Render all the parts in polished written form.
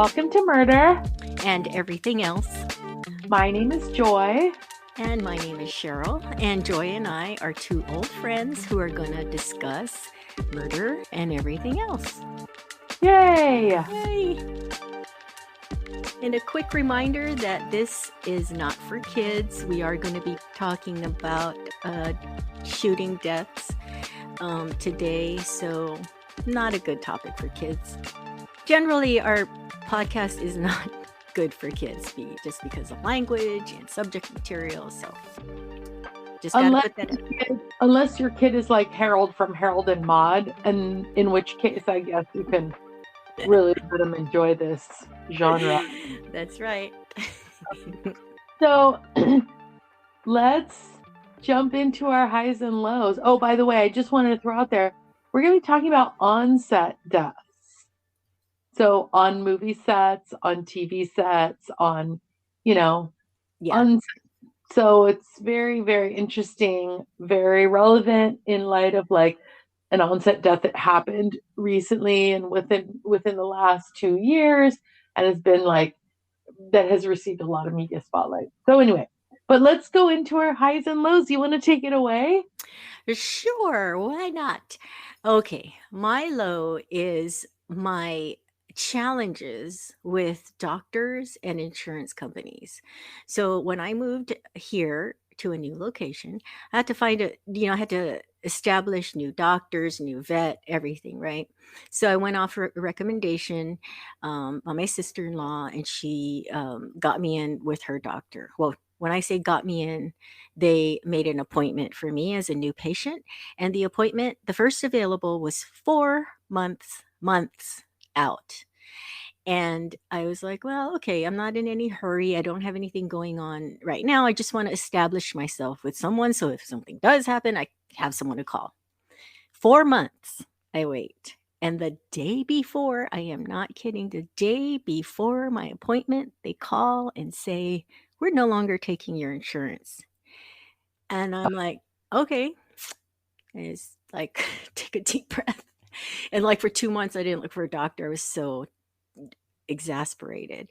Welcome to Murder. And everything else. My name is Joy. And my name is Cheryl. And Joy and I are two old friends who are going to discuss murder and everything else. Yay! Yay! And a quick reminder that this is not for kids. We are going to be talking about shooting deaths today, so not a good topic for kids. Generally, our podcast is not good for kids just because of language and subject material, so just gotta put that in. Unless your kid is like Harold from Harold and Maude, and in which case I guess you can really let them enjoy this genre. That's right. So let's jump into our highs and lows. Oh, by the way, I just wanted to throw out there, we're going to be talking about on-set deaths. So on movie sets, on TV sets, on, so it's very, very interesting, very relevant in light of like an on-set death that happened recently and within the last 2 years, and has been like, that has received a lot of media spotlight. So anyway, but let's go into our highs and lows. You want to take it away? Sure, why not? Okay, my low is my challenges with doctors and insurance companies. So when I moved here to a new location, I had to I had to establish new doctors, new vet, everything, right? So I went off a recommendation by my sister-in-law, and she got me in with her doctor. Well, when I say got me in, they made an appointment for me as a new patient, and the appointment, the first available, was 4 months out. And I was like, well, okay, I'm not in any hurry. I don't have anything going on right now. I just want to establish myself with someone. So if something does happen, I have someone to call. 4 months I wait. And the day before, I am not kidding, the day before my appointment, they call and say, we're no longer taking your insurance. And I'm like, okay. And it's like, take a deep breath. And like for 2 months, I didn't look for a doctor. I was so exasperated.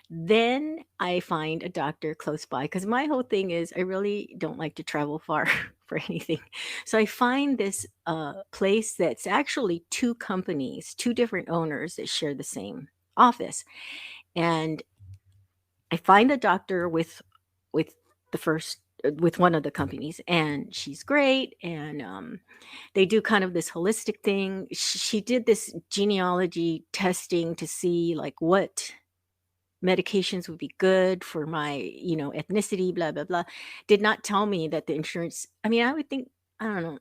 Then I find a doctor close by, because my whole thing is I really don't like to travel far for anything. So I find this place that's actually 2 companies, 2 different owners that share the same office. And I find a doctor with one of the companies, and she's great, and they do kind of this holistic thing. She did this genealogy testing to see like what medications would be good for my ethnicity, blah blah blah. Did not tell me that the insurance, I would think, I don't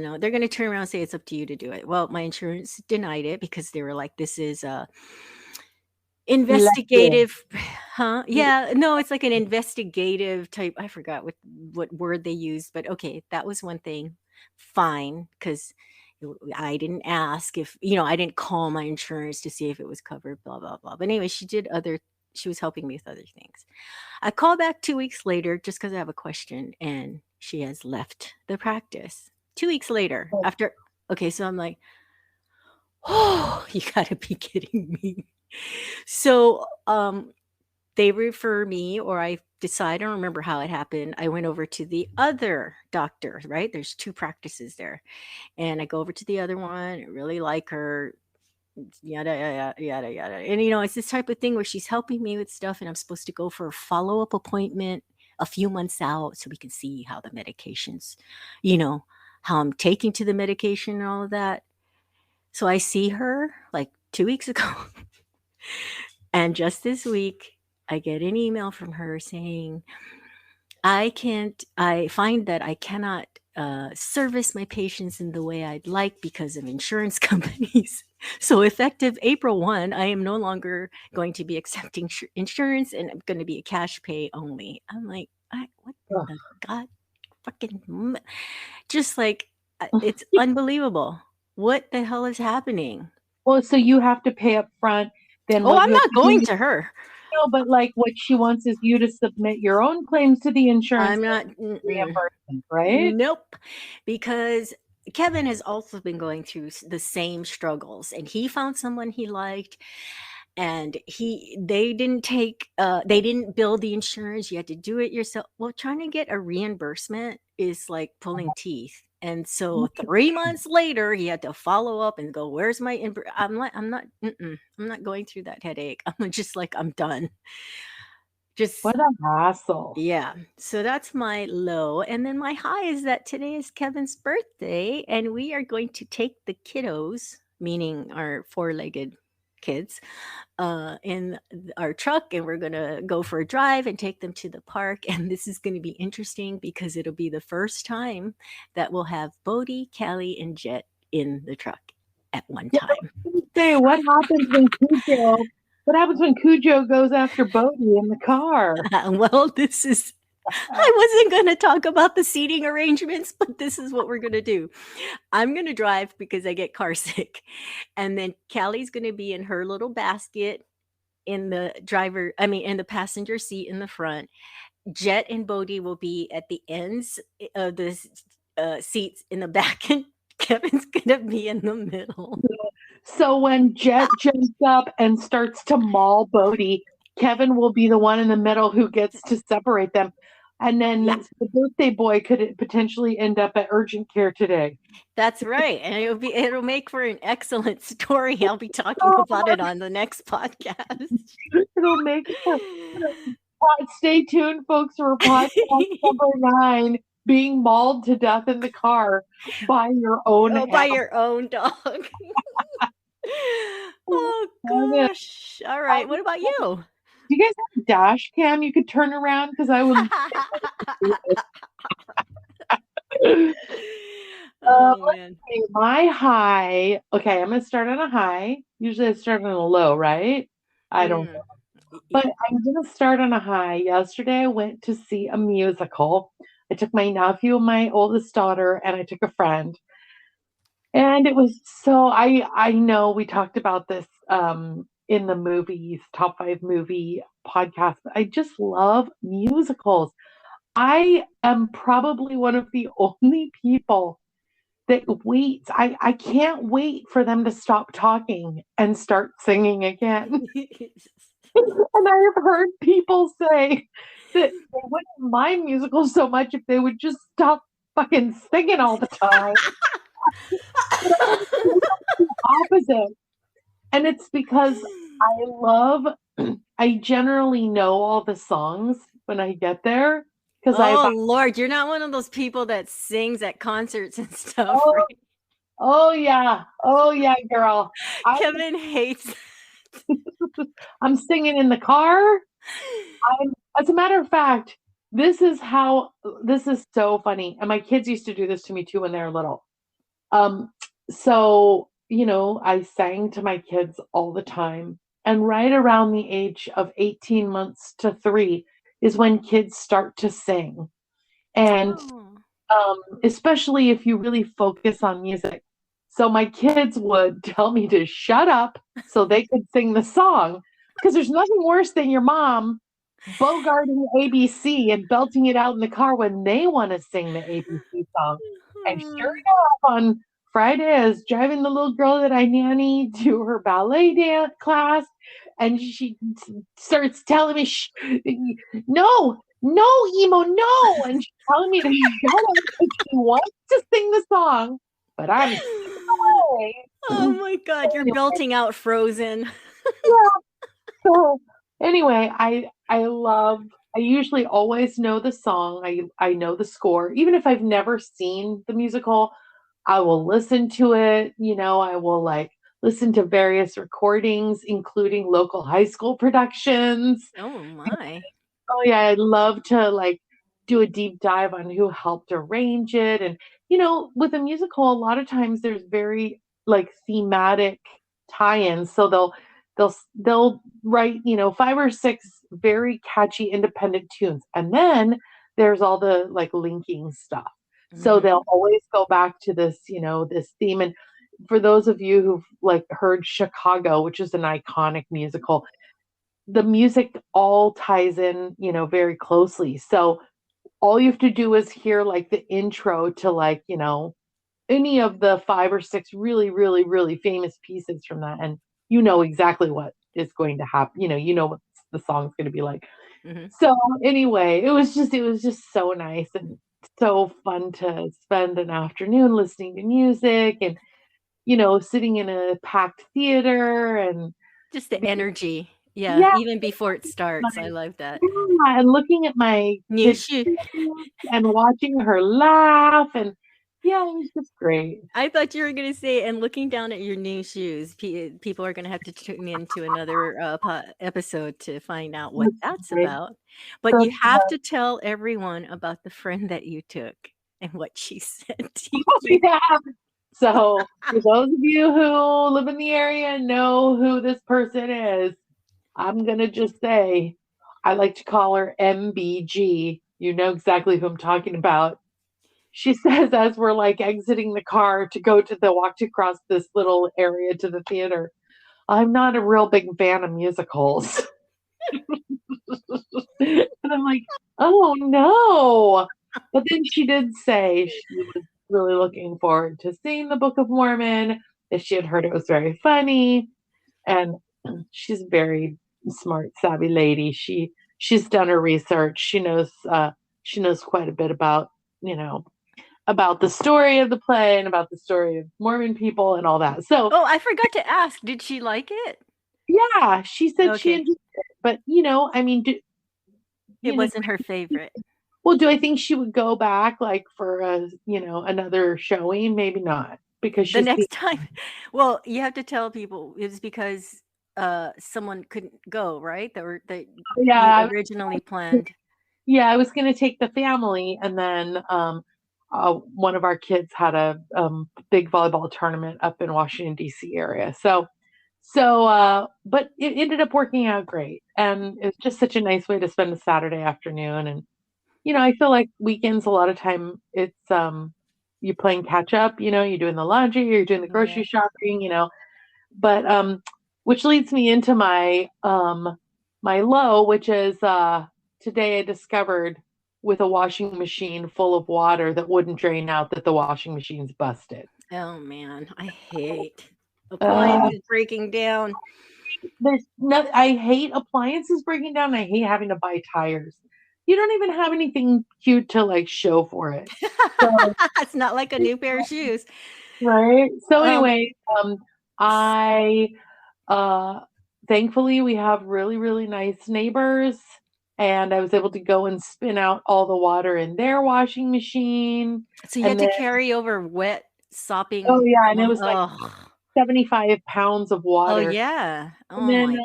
know, they're going to turn around and say it's up to you to do it. Well, my insurance denied it because they were like, this is investigative. Yeah, no, it's like an investigative type. I forgot what word they used, but okay, that was one thing. Fine, because I didn't ask if, I didn't call my insurance to see if it was covered, blah blah blah. But anyway, she was helping me with other things. I call back 2 weeks later just because I have a question, and she has left the practice 2 weeks later after. Okay, so I'm like, oh, you gotta be kidding me. So they refer me, or I decide, I don't remember how it happened. I went over to the other doctor, right? There's 2 practices there. And I go over to the other one. I really like her, yada, yada, yada, yada. And, it's this type of thing where she's helping me with stuff, and I'm supposed to go for a follow-up appointment a few months out so we can see how the medications, how I'm taking to the medication and all of that. So I see her like 2 weeks ago. And just this week, I get an email from her saying, I find that I cannot service my patients in the way I'd like because of insurance companies. So effective April 1, I am no longer going to be accepting insurance, and I'm going to be a cash pay only. I'm like, what the God fucking, just like, it's unbelievable. What the hell is happening? Well, so you have to pay up front. Then I'm not going to her. No, but like what she wants is you to submit your own claims to the insurance. I'm not reimbursement, right? Nope. Because Kevin has also been going through the same struggles, and he found someone he liked. and they didn't bill the insurance. You had to do it yourself. Well, trying to get a reimbursement is like pulling teeth. And so 3 months later, he had to follow up and go, "Where's my?" I'm like, I'm not going through that headache. I'm just like, I'm done. Just What a hassle. yeah. So that's my low. And then my high is that today is Kevin's birthday, and we are going to take the kiddos, meaning our four-legged kids, in our truck, and we're going to go for a drive and take them to the park. And this is going to be interesting because it'll be the first time that we'll have Bodie, Callie, and Jet in the truck at one Yeah, time. say what happens when Cujo goes after Bodhi in the car? Well, this is I wasn't going to talk about the seating arrangements, but this is what we're going to do. I'm going to drive because I get car sick. And then Callie's going to be in her little basket in in the passenger seat in the front. Jet and Bodie will be at the ends of the seats in the back, and Kevin's going to be in the middle. So when Jet jumps up and starts to maul Bodhi, Kevin will be the one in the middle who gets to separate them. And then Yeah. the birthday boy could potentially end up at urgent care today. That's right. And it'll make for an excellent story. I'll be talking about it on the next podcast. It'll make for stay tuned, folks, for podcast number 9, being mauled to death in the car by your own by your own dog. Oh gosh. All right. What about you? Do you guys have a dash cam you could turn around? Because I would. Man. My high. Okay, I'm gonna start on a high. Usually I start on a low, right? I don't know. But I'm gonna start on a high. Yesterday I went to see a musical. I took my nephew and my oldest daughter, and I took a friend. And it was so I know we talked about this in the movies, top 5 movie podcast. I just love musicals. I am probably one of the only people that waits. I can't wait for them to stop talking and start singing again. And I have heard people say that they wouldn't mind musicals so much if they would just stop fucking singing all the time. The opposite. And it's because I generally know all the songs when I get there. Oh Lord, you're not one of those people that sings at concerts and stuff, oh, right? Oh yeah, girl. Kevin hates. I'm singing in the car. As a matter of fact, this is so funny. And my kids used to do this to me too when they were little. So, I sang to my kids all the time. And right around the age of 18 months to 3 is when kids start to sing. And especially if you really focus on music. So my kids would tell me to shut up so they could sing the song. Because there's nothing worse than your mom bogarting ABC and belting it out in the car when they want to sing the ABC song. And sure enough, on Friday, I was driving the little girl that I nanny to her ballet dance class, and she starts telling me, no, Emo, no. And she's telling me to shut up because she wants to sing the song, but I'm away. Oh my God, you're belting out Frozen. Yeah. So anyway, I usually always know the song. I know the score. Even if I've never seen the musical, I will listen to it. I will listen to various recordings, including local high school productions. Oh my. Oh yeah, I'd love to do a deep dive on who helped arrange it. And with a musical, a lot of times there's very thematic tie-ins. So they'll write 5 or 6 very catchy independent tunes, and then there's all the linking stuff. So they'll always go back to this this theme. And for those of you who've heard Chicago, which is an iconic musical, the music all ties in very closely. So all you have to do is hear the intro to any of the 5 or 6 really, really, really famous pieces from that, and you know exactly what is going to happen. You know what the song's going to be like. Mhm. So anyway, it was just so nice and so fun to spend an afternoon listening to music and sitting in a packed theater and Just the being, energy. Yeah, yeah, even before it starts. I my, love that. yeah, and looking at my New kid's shoe. face and watching her laugh and yeah, it was just great. I thought you were gonna say, "And looking down at your new shoes." People are gonna have to tune into another, episode to find out what That's that's right. about. But you That's have right. to tell everyone about the friend that you took and what she said to Oh, you. yeah. So for those of you who live in the area and know who this person is, I'm gonna just say I like to call her MBG. You know exactly who I'm talking about. She says as we're like exiting the car to go to the walk across this little area to the theater, I'm not a real big fan of musicals. And I'm like, oh no. But then she did say she was really looking forward to seeing the Book of Mormon, that she had heard it was very funny. And she's a very smart, savvy lady. She's done her research. She knows quite a bit about the story of the play and about the story of Mormon people and all that. So Oh, I forgot to ask, did she like it? yeah, she said she Okay. enjoyed it. But I mean, It you know, wasn't her favorite. well, do I think she would go back like for another showing? Maybe not because The she's seen. next time well, you have to tell people it's because, someone couldn't go, right? That you Yeah, originally planned. yeah, I was gonna take the family, and then one of our kids had a big volleyball tournament up in Washington D.C. area. But it ended up working out great, and it's just such a nice way to spend a Saturday afternoon. And I feel like weekends a lot of time it's you're playing catch up. You're doing the laundry, you're doing the Oh, yeah. grocery shopping. But which leads me into my low, which is today I discovered with a washing machine full of water that wouldn't drain out that the washing machine's busted. Oh, man, I hate Uh, appliances breaking down. there's no, I hate appliances breaking down. I hate having to buy tires. You don't even have anything cute to like show for it. So It's not like a new pair of shoes. right. So Um, anyway, I Uh, thankfully, we have really, really nice neighbors, and I was able to go and spin out all the water in their washing machine. so you And had to then, carry over wet, oh, sopping yeah, and it one was like ugh. 75 pounds of Oh, water. yeah. And Oh then, my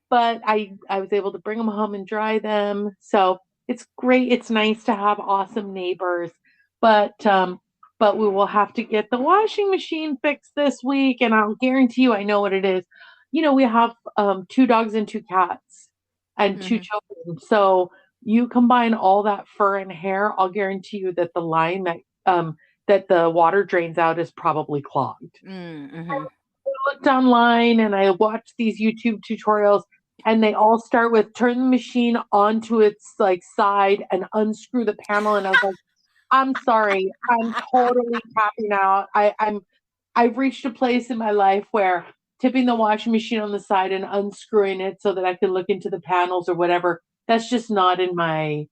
but I was able to bring them home and dry them. So it's great. It's nice to have awesome neighbors, but but we will have to get the washing machine fixed this week, and I'll guarantee you, I know what it is. We have two dogs and two cats and two mhm. children. So you combine all that fur and hair, I'll guarantee you that the line that the water drains out is probably clogged. Mhm. Looked online and I watched these YouTube tutorials, and they all start with turn the machine onto its like side and unscrew the panel. And I was like, I'm sorry, I'm totally tapping out. I've reached a place in my life where tipping the washing machine on the side and unscrewing it so that I can look into the panels or whatever, that's just not in my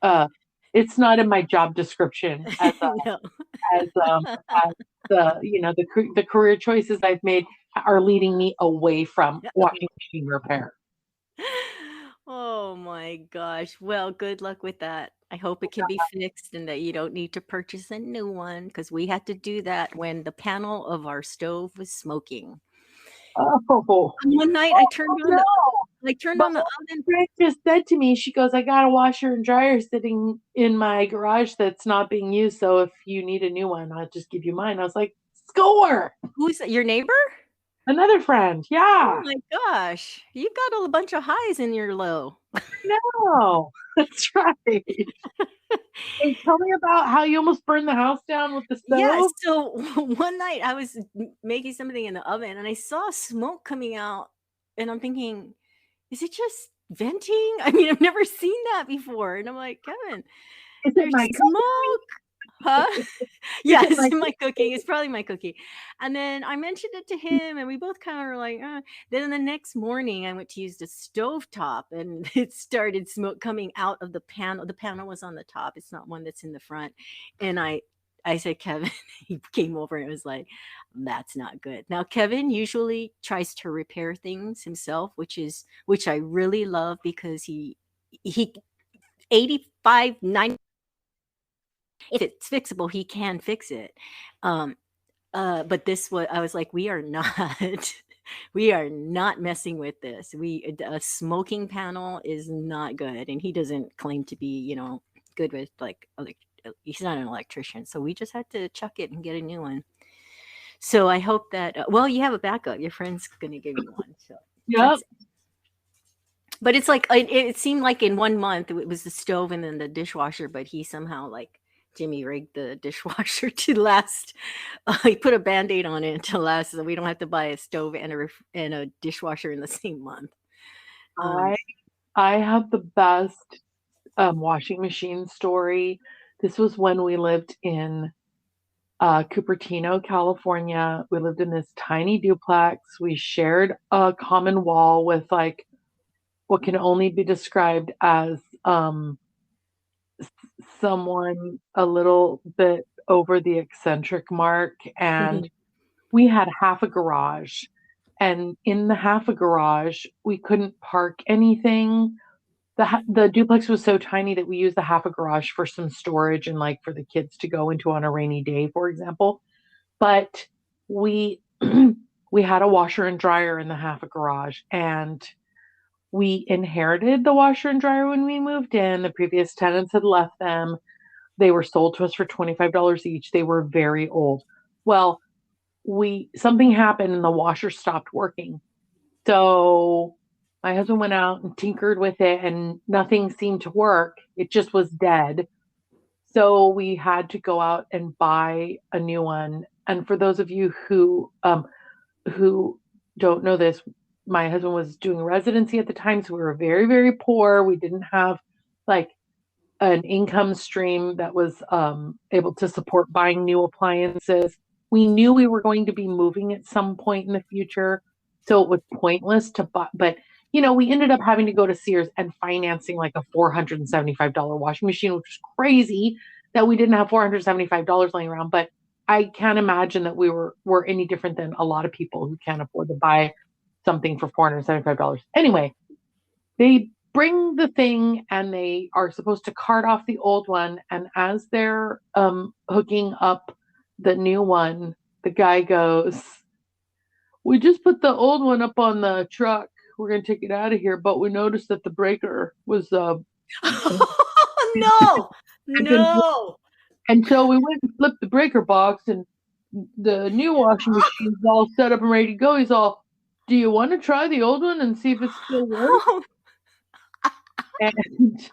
uh it's not in my job description No. as as the career choices I've made are leading me away from washing machine repair. Oh my gosh. Well, good luck with that. I hope it can be fixed and that you don't need to purchase a new one because we had to do that when the panel of our stove was smoking. Oh, And one night oh no! I turned But on the what oven. my friend just said to me, she goes, "I got a washer and dryer sitting in my garage that's not being used. So if you need a new one, I'll just give you mine." I was like, "Score!" Who's that? Your neighbor? Another friend, Oh yeah. my gosh. You've got a bunch of highs in your low. No, that's right. Hey, tell me about how you almost burned the house down with the Yeah, stove. so one night I was making something in the oven and I saw smoke coming out and I'm thinking, is it just venting? I mean, I've never seen that before. And I'm like, Kevin, Is it there's my smoke. Huh? Is it Yes, my my cooking. It's probably my cooking. And then I mentioned it to him, and we both kind of were like, Then the next morning, I went to use the stove top, and it started smoke coming out of the panel. The panel was on the top. It's not one that's in the front. And I said, Kevin, he came over and was like, that's not good. Now, Kevin usually tries to repair things himself, which I really love because he 85, 90, if it's fixable, he can fix it. Um, but this was, I was like, we are not, we are not messing with this. A smoking panel is not good, and he doesn't claim to be, good with he's not an electrician, so we just had to chuck it and get a new one. So I hope that, well, you have a backup. Your friend's gonna give you one, so Yep. that's. But it's like it seemed like in 1 month it was the stove and then the dishwasher, but he somehow like Jimmy rigged the dishwasher to last. He put a band-aid on it to last, so we don't have to buy a stove and a dishwasher in the same month. Um, I I have the best washing machine story. This was when we lived in Cupertino, California. We lived in this tiny duplex. We shared a common wall with like what can only be described as someone a little bit over the eccentric mark. And we had half a garage. And in the half a garage, we couldn't park anything. The duplex was so tiny that we used the half a garage for some storage and like for the kids to go into on a rainy day, for example. But we we had a washer and dryer in the half a garage, and we inherited the washer and dryer when we moved in. The previous tenants had left them. They were sold to us for $25 each. They were very old. Well, we something happened and the washer stopped working. So my husband went out and tinkered with it and nothing seemed to work. It just was dead. So we had to go out and buy a new one. And for those of you who don't know this, my husband was doing residency at the time, so we were very, very poor. We didn't have like an income stream that was able to support buying new appliances. We knew we were going to be moving at some point in the future, so it was pointless to buy. But we ended up having to go to Sears and financing like a $475 washing machine, which was crazy that we didn't have $475 laying around. But I can't imagine that we were any different than a lot of people who can't afford to buy something for $475. Anyway, they bring the thing and they are supposed to cart off the old one. And as they're hooking up the new one, the guy goes, "We just put the old one up on the truck. We're going to take it out of here. But we noticed that the breaker was no, had been no. and so we went and flipped the breaker box, and the new washing machine's all set up and ready to go. He's all, do you want to try the old one and see if it still works?" Oh, And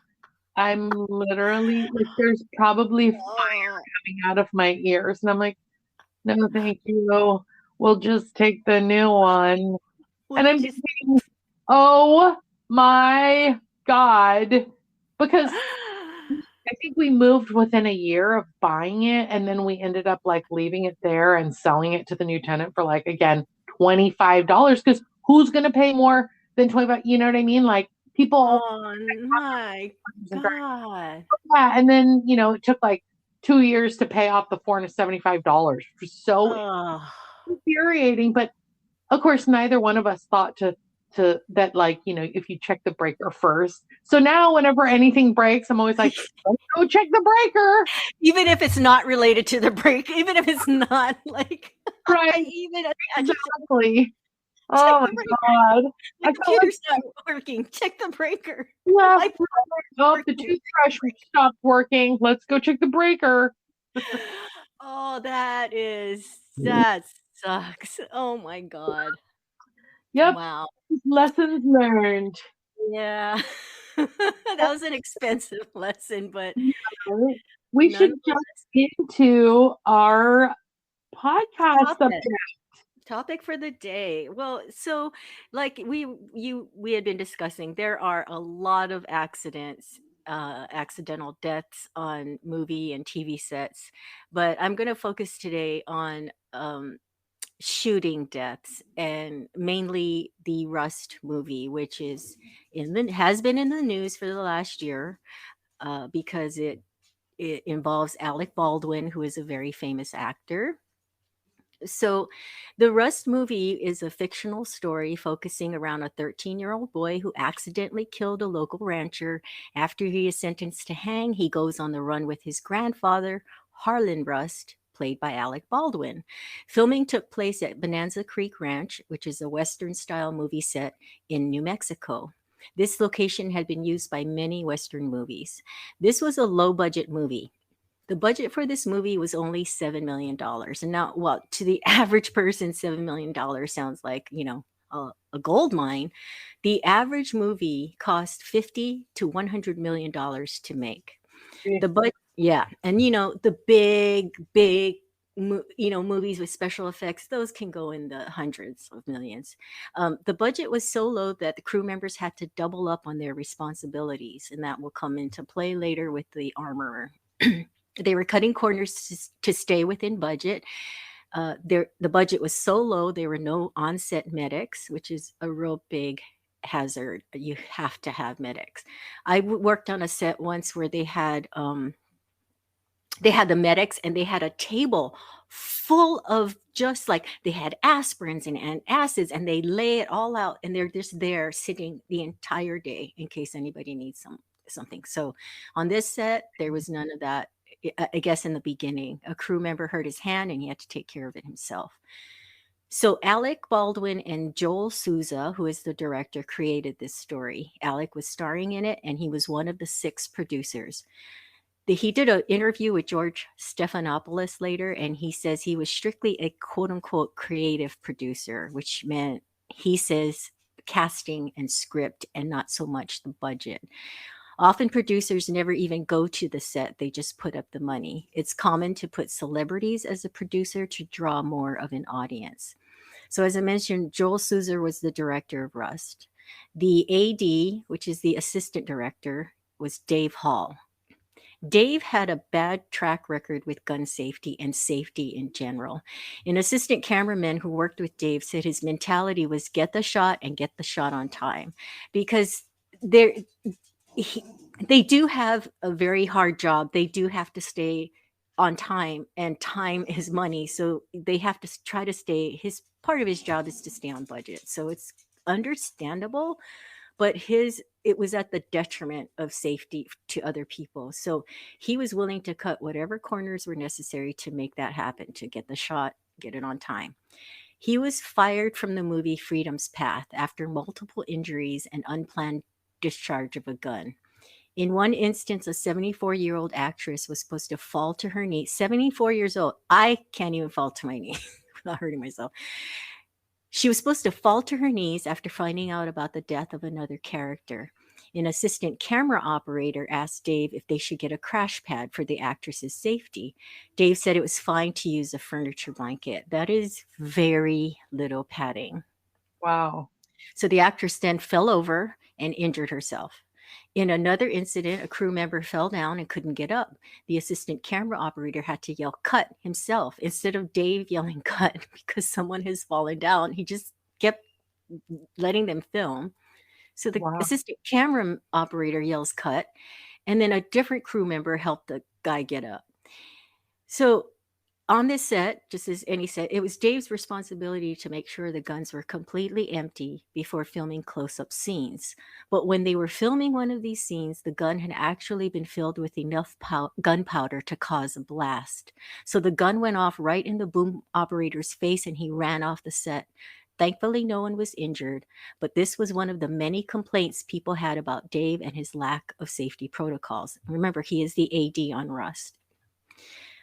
I'm literally like, there's probably fire oh, coming out of my ears. And I'm like, no, thank you. We'll just take the new one. And we I'm just. thinking, oh my God. Because I think we moved within a year of buying it, and then we ended up like leaving it there and selling it to the new tenant for like again $25. Because who's gonna pay more than 25? You know what I mean? Like people. Oh my god. Yeah, and then it took like 2 years to pay off the $475, which was so Oh. infuriating. But of course, neither one of us thought to that, like, if you check the breaker first. So now whenever anything breaks, I'm always like, let's go check the breaker. Even if it's not related to the break, even if it's not like Right. I just Exactly. check Oh the breaker. my God. The I felt like, computer's not working. Check the breaker. yeah, Like oh, the toothbrush stopped working. Let's go check the breaker. oh, that sucks. Oh my god. Yep. Wow. Lessons learned. Yeah. That was an expensive lesson, but Right. We should jump nonetheless. into our podcast Topic. subject. Topic for the day. Well, so like we had been discussing, there are a lot of accidents accidental deaths on movie and TV sets, but I'm going to focus today on shooting deaths, and mainly the Rust movie, which is has been in the news for the last year because it involves Alec Baldwin, who is a very famous actor. So, the Rust movie is a fictional story focusing around a 13-year-old boy who accidentally killed a local rancher. After he is sentenced to hang, he goes on the run with his grandfather, Harlan Rust, played by Alec Baldwin. Filming took place at Bonanza Creek Ranch, which is a Western style movie set in New Mexico. This location had been used by many Western movies. This was a low budget movie. The budget for this movie was only $7 million. And now, well, to the average person, $7 million sounds like, a gold mine. The average movie cost 50 to $100 million to make. Yeah. And, the big, movies with special effects, those can go in the hundreds of millions. The budget was so low that the crew members had to double up on their responsibilities, and that will come into play later with the armorer. They were cutting corners to stay within budget. The budget was so low, there were no on-set medics, which is a real big hazard. You have to have medics. I worked on a set once where they had the medics, and they had a table full of, just like, they had aspirins and antacids, and they lay it all out, and they're just there sitting the entire day in case anybody needs something. So on this set, there was none of that. I guess in the beginning, a crew member hurt his hand and he had to take care of it himself. So Alec Baldwin and Joel Souza, who is the director, created this story. Alec was starring in it, and he was one of the 6 producers. He did an interview with George Stephanopoulos later, and he says he was strictly a quote unquote creative producer, which meant, he says, casting and script and not so much the budget. Often producers never even go to the set, they just put up the money. It's common to put celebrities as a producer to draw more of an audience. So, as I mentioned, Joel Souza was the director of Rust. The AD, which is the assistant director, was Dave Hall. Dave had a bad track record with gun safety and safety in general. An assistant cameraman who worked with Dave said his mentality was get the shot and get the shot on time, because there they do have a very hard job. They do have to stay on time, and time is money. So they have to try to stay. His part of his job is to stay on budget. So it's understandable, but it was at the detriment of safety to other people. So he was willing to cut whatever corners were necessary to make that happen, to get the shot, get it on time. He was fired from the movie Freedom's Path after multiple injuries and unplanned discharge of a gun. In one instance, a 74-year-old actress was supposed to fall to her knees. 74 years old. I can't even fall to my knee without hurting myself. She was supposed to fall to her knees after finding out about the death of another character. An assistant camera operator asked Dave if they should get a crash pad for the actress's safety. Dave said it was fine to use a furniture blanket. That is very little padding. Wow. So the actress then fell over and injured herself. In another incident, a crew member fell down and couldn't get up. The assistant camera operator had to yell cut himself instead of Dave yelling cut because someone has fallen down. He just kept letting them film. So the Wow. assistant camera operator yells cut, and then a different crew member helped the guy get up. So on this set, just as any set, it was Dave's responsibility to make sure the guns were completely empty before filming close-up scenes. But when they were filming one of these scenes, the gun had actually been filled with enough gunpowder to cause a blast. So the gun went off right in the boom operator's face, and he ran off the set. Thankfully, no one was injured, but this was one of the many complaints people had about Dave and his lack of safety protocols. Remember, he is the AD on Rust.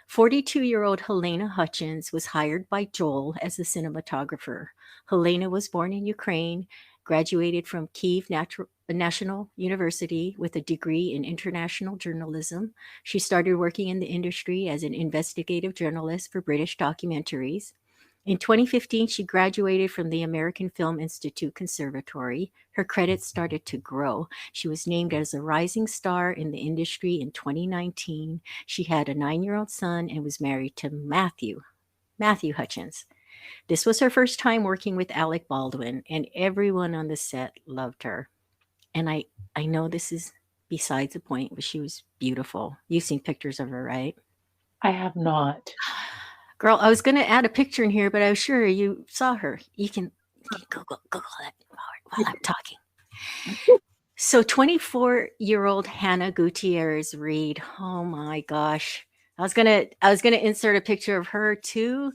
42-year-old Helena Hutchins was hired by Joel as a cinematographer. Helena was born in Ukraine, graduated from Kyiv National University with a degree in international journalism. She started working in the industry as an investigative journalist for British documentaries. In 2015, she graduated from the American Film Institute Conservatory. Her credits started to grow. She was named as a rising star in the industry in 2019. She had a 9-year-old son and was married to Matthew Hutchins. This was her first time working with Alec Baldwin, and everyone on the set loved her. And I know this is besides the point, but she was beautiful. You've seen pictures of her, right? I have not. Girl, I was going to add a picture in here, but I was sure you saw her. You can Google that while I'm talking. So 24-year-old Hannah Gutierrez Reed. Oh my gosh. I was gonna insert a picture of her too,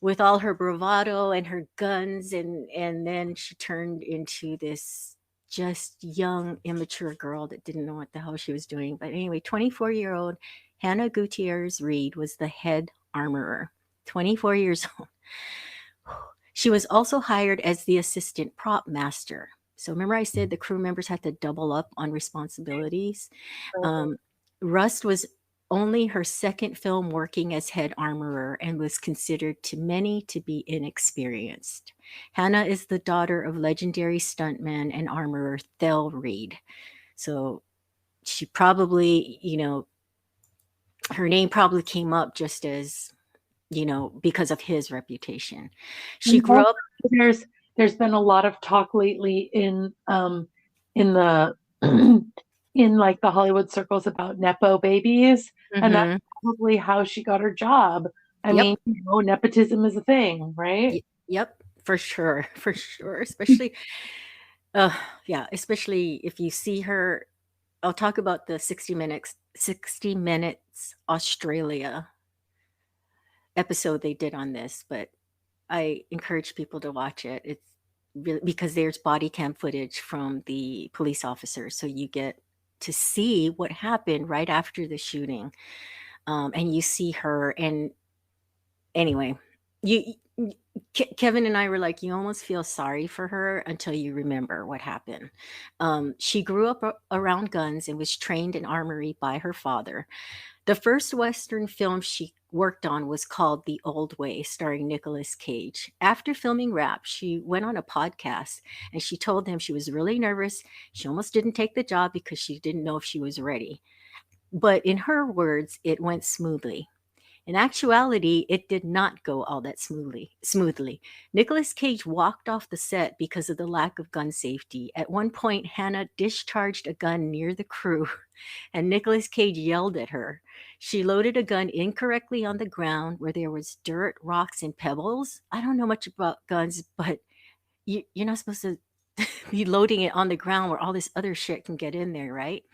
with all her bravado and her guns, and then she turned into this just young immature girl that didn't know what the hell she was doing. But anyway, 24-year-old Hannah Gutierrez Reed was the head armorer. 24 years old. She was also hired as the assistant prop master. So remember I said the crew members had to double up on responsibilities. um, Rust was only her second film working as head armorer and was considered to many to be inexperienced. Hannah is the daughter of legendary stuntman and armorer Thel Reed. So she probably, her name probably came up just as, because of his reputation. She And grew also, up. there's been a lot of talk lately in the in like the Hollywood circles about nepo babies, and that's Mhm. probably how she got her job. I Yep. mean, nepotism is a thing, right? Yep. For sure. For sure. Especially, uh, yeah, especially if you see her. I'll talk about the 60 Minutes Australia episode they did on this, but I encourage people to watch it. It's really because there's body cam footage from the police officers, so you get to see what happened right after the shooting, and you see her. And anyway, you Kevin and I were like, you almost feel sorry for her until you remember what happened. She grew up around guns and was trained in armory by her father. The first Western film she worked on was called The Old Way, starring Nicolas Cage. After filming Rap, she went on a podcast and she told him she was really nervous. She almost didn't take the job because she didn't know if she was ready. But in her words, it went smoothly. In actuality, it did not go all that smoothly. Nicolas Cage walked off the set because of the lack of gun safety. At one point, Hannah discharged a gun near the crew, and Nicolas Cage yelled at her. She loaded a gun incorrectly on the ground where there was dirt, rocks, and pebbles. I don't know much about guns, but you're not supposed to be loading it on the ground where all this other shit can get in there, right?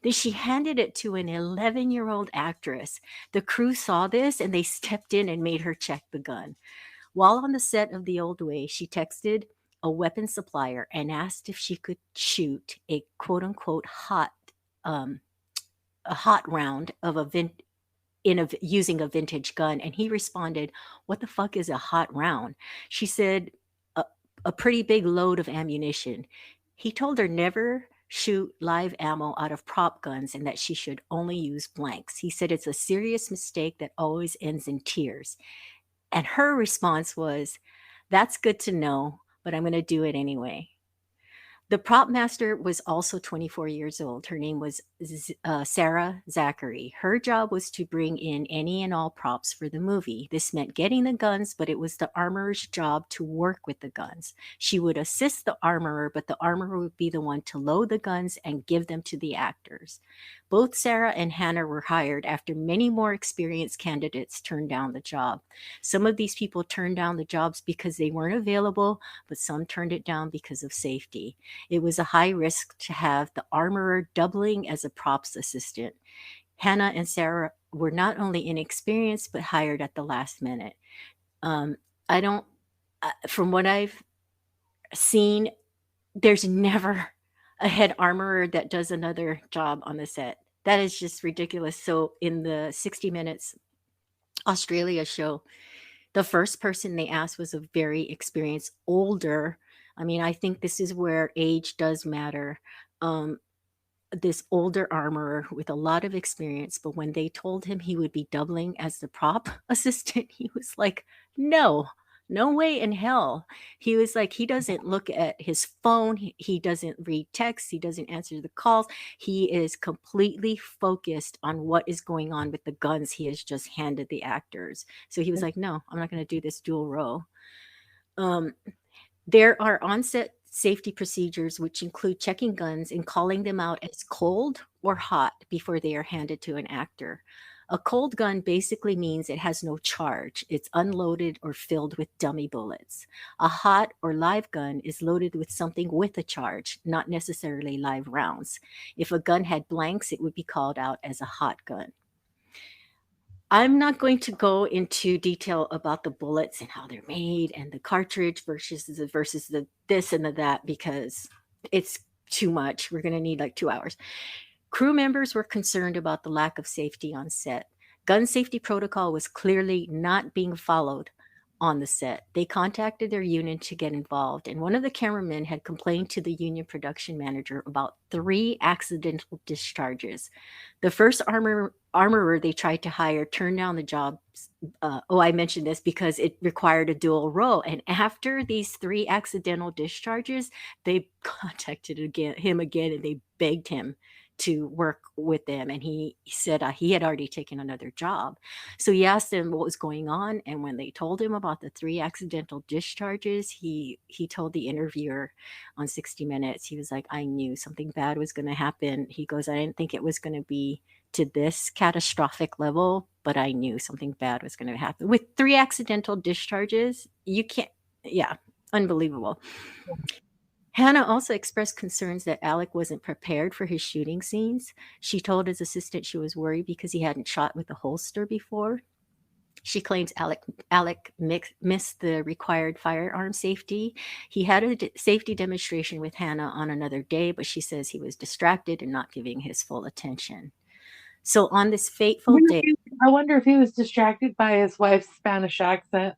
Then she handed it to an 11-year-old actress. The crew saw this and they stepped in and made her check the gun. While on the set of The Old Way, she texted a weapon supplier and asked if she could shoot a quote unquote um, hot round of using a vintage gun. And he responded, "What the fuck is a hot round?" She said, a, a pretty big load of ammunition. He told her never shoot live ammo out of prop guns and that she should only use blanks. He said it's a serious mistake that always ends in tears. And her response was, "That's good to know, but I'm going to do it anyway." The prop master was also 24 years old. Her name was Sarah Zachary. Her job was to bring in any and all props for the movie. This meant getting the guns, but it was the armorer's job to work with the guns. She would assist the armorer, but the armorer would be the one to load the guns and give them to the actors. Both Sarah and Hannah were hired after many more experienced candidates turned down the job. Some of these people turned down the jobs because they weren't available, but some turned it down because of safety. It was a high risk to have the armorer doubling as a props assistant. Hannah and Sarah were not only inexperienced, but hired at the last minute. I don't, from what I've seen, there's never a head armorer that does another job on the set. That is just ridiculous. So in the 60 Minutes Australia show, the first person they asked was a very experienced, older. I mean, I think this is where age does matter. Um, this older armorer with a lot of experience, but when they told him he would be doubling as the prop assistant, he was like, "No." No way in hell. He was like, he doesn't look at his phone. He doesn't read texts. He doesn't answer the calls. He is completely focused on what is going on with the guns he has just handed the actors. So he was like, no, I'm not going to do this dual role. Um, there are onset safety procedures which include checking guns and calling them out as cold or hot before they are handed to an actor. A cold gun basically means it has no charge. It's unloaded or filled with dummy bullets. A hot or live gun is loaded with something with a charge, not necessarily live rounds. If a gun had blanks, it would be called out as a hot gun. I'm not going to go into detail about the bullets and how they're made and the cartridge versus the this and the that because it's too much. We're going to need like 2 hours. Crew members were concerned about the lack of safety on set. Gun safety protocol was clearly not being followed on the set. They contacted their union to get involved, and one of the cameramen had complained to the union production manager about 3 accidental discharges. The first armorer they tried to hire turned down the job. I mentioned this because it required a dual role. And after these 3 accidental discharges, they contacted him again and they begged him to work with them. And he said he had already taken another job. So he asked them what was going on. And when they told him about the 3 accidental discharges, he told the interviewer on 60 Minutes, he was like, I knew something bad was going to happen. He goes, I didn't think it was going to be to this catastrophic level, but I knew something bad was going to happen. With 3 accidental discharges, you can't, yeah, unbelievable. Hannah also expressed concerns that Alec wasn't prepared for his shooting scenes. She told his assistant she was worried because he hadn't shot with a holster before. She claims Alec missed the required firearm safety. He had a safety demonstration with Hannah on another day, but she says he was distracted and not giving his full attention. So on this fateful day, I wonder if he was distracted by his wife's Spanish accent.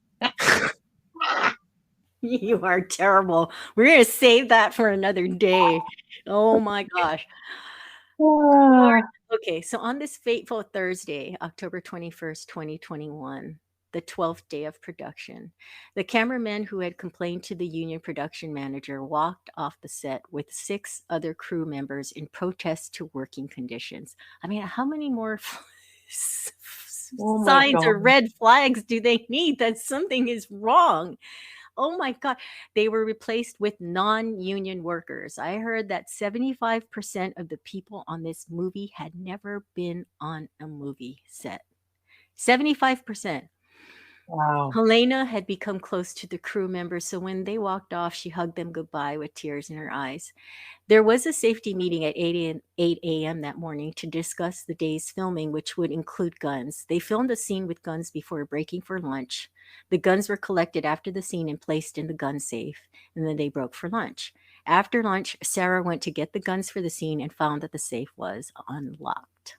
you are terrible. We're going to save that for another day. Oh my gosh. Ah, Okay, so on this fateful Thursday, October 21st, 2021, the 12th day of production, the cameraman who had complained to the union production manager walked off the set with 6 other crew members in protest to working conditions. I mean, how many more oh my signs or God. red flags do they need that something is wrong? Oh my God. They were replaced with non union workers. I heard that 75% of the people on this movie had never been on a movie set. 75%. Wow. Helena had become close to the crew members, so when they walked off, she hugged them goodbye with tears in her eyes. There was a safety meeting at 8 a.m. that morning to discuss the day's filming, which would include guns. They filmed a scene with guns before breaking for lunch. The guns were collected after the scene and placed in the gun safe, and then they broke for lunch. After lunch, Sarah went to get the guns for the scene and found that the safe was unlocked.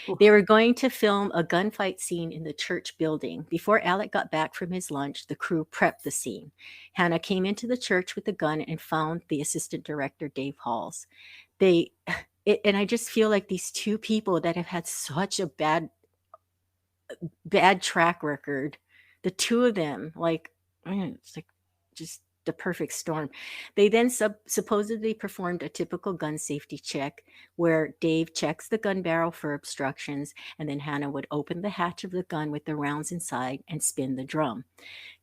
Oof. They were going to film a gunfight scene in the church building. Before Alec got back from his lunch, the crew prepped the scene. Hannah came into the church with a gun and found the assistant director, Dave Halls. They, and I just feel like these 2 people that have had such a bad track record, the 2 of them, like, it's like just the perfect storm. They then supposedly performed a typical gun safety check where Dave checks the gun barrel for obstructions, and then Hannah would open the hatch of the gun with the rounds inside and spin the drum.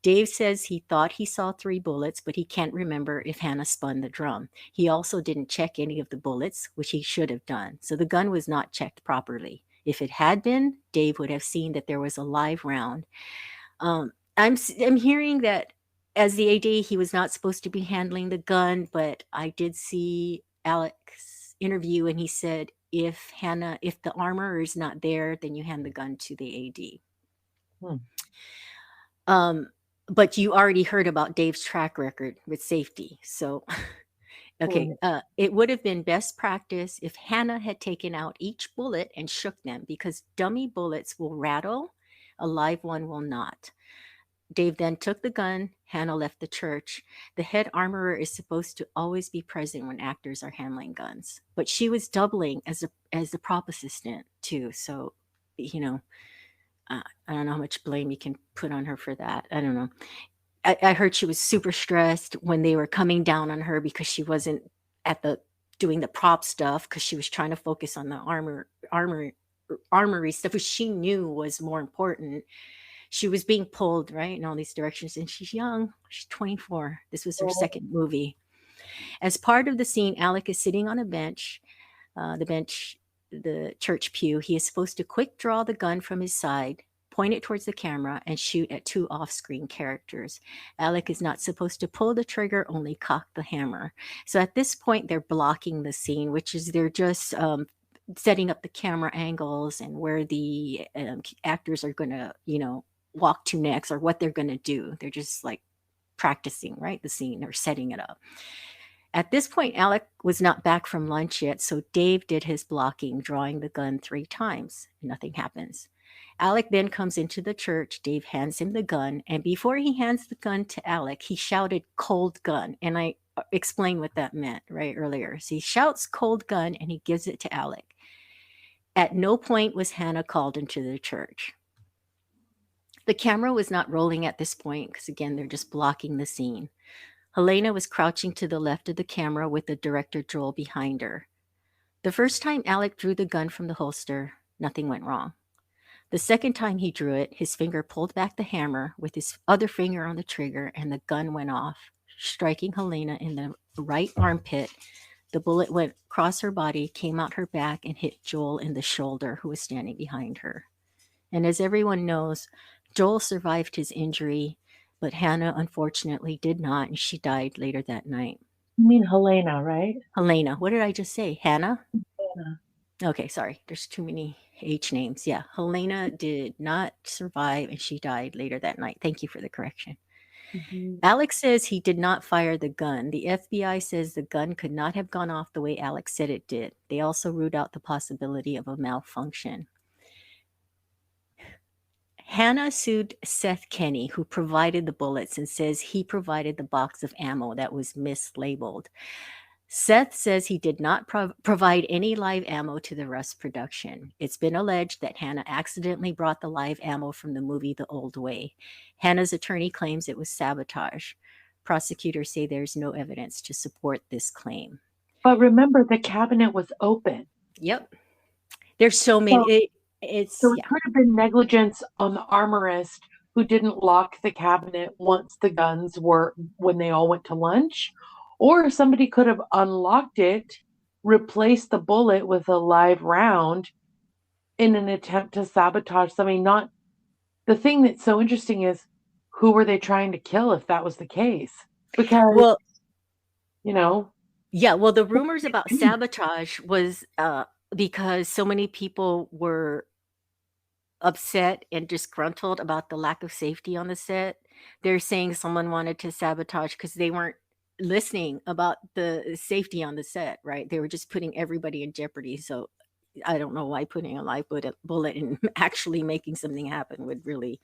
Dave says he thought he saw 3 bullets, but he can't remember if Hannah spun the drum. He also didn't check any of the bullets, which he should have done. So the gun was not checked properly. If it had been, Dave would have seen that there was a live round. I'm hearing that as the AD, he was not supposed to be handling the gun, but I did see Alec's interview, and he said if the armor is not there, then you hand the gun to the AD. Hmm. But you already heard about Dave's track record with safety, so okay. Oh, It would have been best practice if Hannah had taken out each bullet and shook them because dummy bullets will rattle, a live one will not. Dave then took the gun. Hannah left the church. The head armorer is supposed to always be present when actors are handling guns, but she was doubling as the prop assistant too. So, you know, I don't know how much blame you can put on her for that. I don't know. I heard she was super stressed when they were coming down on her because she wasn't at the doing the prop stuff because she was trying to focus on the armory stuff, which she knew was more important. She was being pulled right in all these directions, and she's young. She's 24. This was her Oh, second movie. As part of the scene, Alec is sitting on a bench, the bench, the church pew. He is supposed to quick draw the gun from his side, point it towards the camera, and shoot at two off screen characters. Alec is not supposed to pull the trigger, only cock the hammer. So at this point, they're blocking the scene, which is they're just setting up the camera angles and where the actors are going to, walk to next or what they're going to do. They're just like practicing, right? The scene or setting it up. At this point, Alec was not back from lunch yet, so Dave did his blocking, drawing the gun 3 times. Nothing happens. Alec then comes into the church. Dave hands him the gun, and before he hands the gun to Alec, he shouted cold gun. And I explained what that meant right earlier. So he shouts cold gun and he gives it to Alec. At no point was Hannah called into the church. The camera was not rolling at this point because, again, they're just blocking the scene. Helena was crouching to the left of the camera with the director Joel behind her. The first time Alec drew the gun from the holster, nothing went wrong. The second time he drew it, his finger pulled back the hammer with his other finger on the trigger, and the gun went off, striking Helena in the right armpit. The bullet went across her body, came out her back, and hit Joel in the shoulder, who was standing behind her. And as everyone knows, Joel survived his injury, but Hannah unfortunately did not, and she died later that night. you mean Helena, right? Helena, what did I just say? Hannah? Yeah. Okay, sorry. There's too many H names. Yeah, Helena did not survive, and she died later that night. Thank you for the correction. Mhm. Alex says he did not fire the gun. The FBI says the gun could not have gone off the way Alex said it did. They also ruled out the possibility of a malfunction. Hannah sued Seth Kenny, who provided the bullets, and says he provided the box of ammo that was mislabeled. Seth says he did not provide any live ammo to the Rust production. It's been alleged that Hannah accidentally brought the live ammo from the movie The Old Way. Hannah's attorney claims it was sabotage. Prosecutors say there's no evidence to support this claim. But remember, the cabinet was open. Yep. There's so many. So, It's, so it yeah. could have been negligence on the armorist who didn't lock the cabinet once the guns were, when they all went to lunch. Or somebody could have unlocked it, replaced the bullet with a live round in an attempt to sabotage something. Not the thing that's so interesting is who were they trying to kill if that was the case? Because, Well, you know, yeah, well, the rumors about sabotage was because so many people were upset and disgruntled about the lack of safety on the set. They're saying someone wanted to sabotage because they weren't listening about the safety on the set, right? They were just putting everybody in jeopardy. So I don't know why putting a live bullet and actually making something happen would really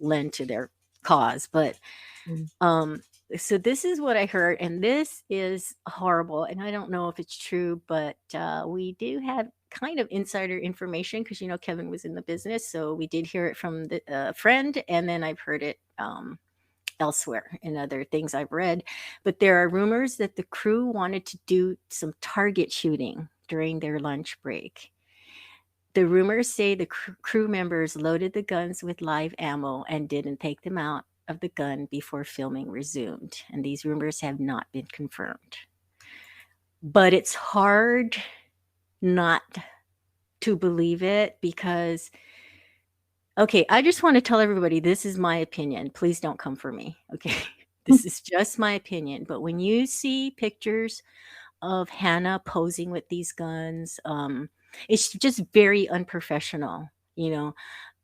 lend to their cause. But mm, um, so this is what I heard, and this is horrible. And I don't know if it's true, but we do have kind of insider information because Kevin was in the business, so we did hear it from the friend, and then I've heard it elsewhere in other things I've read. But there are rumors that the crew wanted to do some target shooting during their lunch break. The rumors say the crew members loaded the guns with live ammo and didn't take them out of the gun before filming resumed. And these rumors have not been confirmed. But it's hard not to believe it because, okay, I just want to tell everybody this is my opinion. Please don't come for me. Okay. This is just my opinion. But when you see pictures of Hannah posing with these guns, it's just very unprofessional, you know.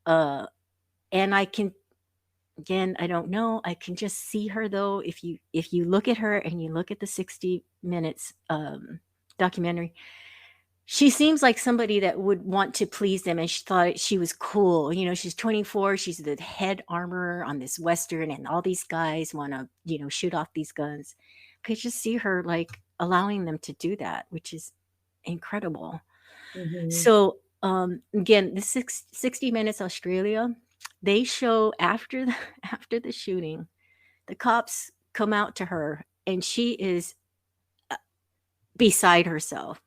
Uh, and I can, again, I don't know. I can just see her though. If you look at her and you look at the 60 minutes documentary, she seems like somebody that would want to please them, and she thought she was cool. She's 24. She's the head armorer on this western, and all these guys want to, shoot off these guns. I could just see her like allowing them to do that, which is incredible. mhm. So again, the 60 Minutes Australia, they show after the after the shooting, The cops come out to her, and she is beside herself.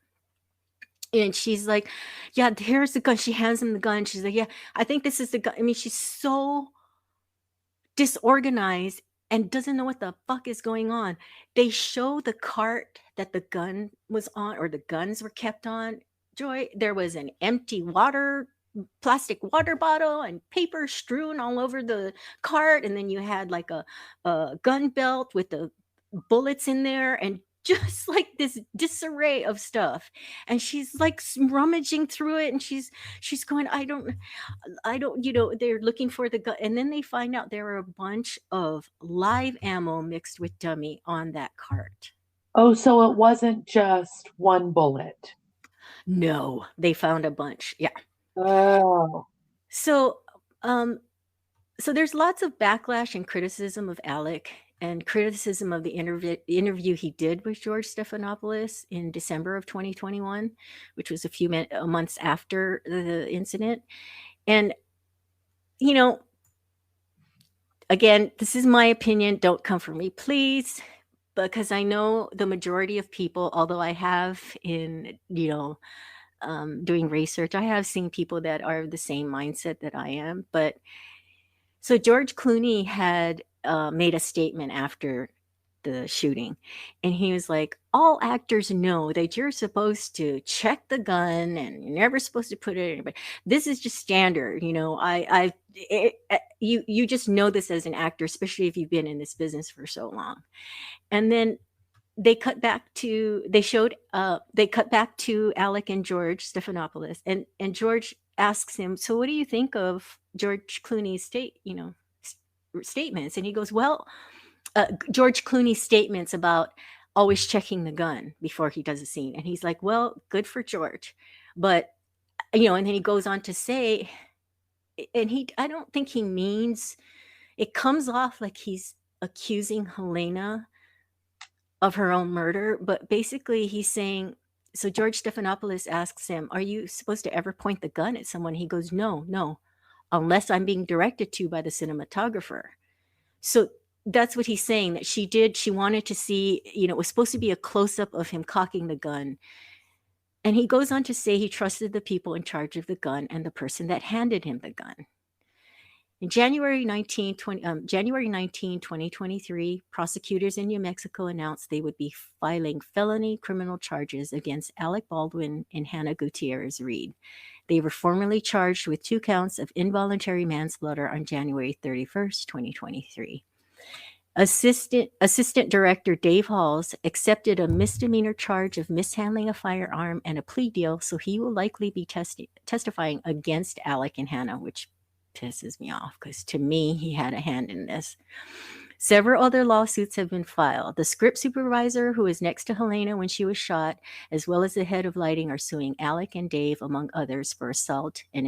And she's like, "Yeah, here's the gun." She hands him the gun. She's like, "Yeah, I think this is the gun." I mean, she's so disorganized and doesn't know what the fuck is going on. They show the cart that the gun was on, or the guns were kept on. Joy, there was an empty plastic water bottle and paper strewn all over the cart, and then you had like a gun belt with the bullets in there, and just like this disarray of stuff. And she's like rummaging through it, and she's going, I don't, they're looking for the gun. And then they find out there were a bunch of live ammo mixed with dummy on that cart. Oh, so it wasn't just one bullet. No, they found a bunch. Yeah. Oh. So, um, so there's lots of backlash and criticism of Alec, and criticism of the interview he did with George Stephanopoulos in December of 2021, which was a few months after the incident. And, you know, again, this is my opinion. Don't come for me, please, because I know the majority of people, although I have in, doing research, I have seen people that are the same mindset that I am. But so George Clooney had made a statement after the shooting, and he was like, "All actors know that you're supposed to check the gun, and you're never supposed to put it in. But this is just standard, you know. You just know this as an actor, especially if you've been in this business for so long." And then they cut back to Alec and George Stephanopoulos, and George asks him, "So what do you think of George Clooney's statements?" And he goes, "Well, George Clooney's statements about always checking the gun before he does a scene." And he's like, "Well, good for George." But, and then he goes on to say, and I don't think he means, it comes off like he's accusing Helena of her own murder, but basically he's saying, so George Stephanopoulos asks him, "Are you supposed to ever point the gun at someone?" He goes, "No, no, unless I'm being directed to by the cinematographer." So that's what he's saying, that she wanted to see, it was supposed to be a close up of him cocking the gun. And he goes on to say he trusted the people in charge of the gun and the person that handed him the gun. In January 19, 2023, prosecutors in New Mexico announced they would be filing felony criminal charges against Alec Baldwin and Hannah Gutierrez Reed. They were formally charged with 2 counts of involuntary manslaughter on January 31st, 2023. Assistant Director Dave Halls accepted a misdemeanor charge of mishandling a firearm and a plea deal, so he will likely be testifying against Alec and Hannah, which pisses me off because to me, he had a hand in this. Several other lawsuits have been filed. The script supervisor, who was next to Helena when she was shot, as well as the head of lighting, are suing Alec and Dave, among others, for assault and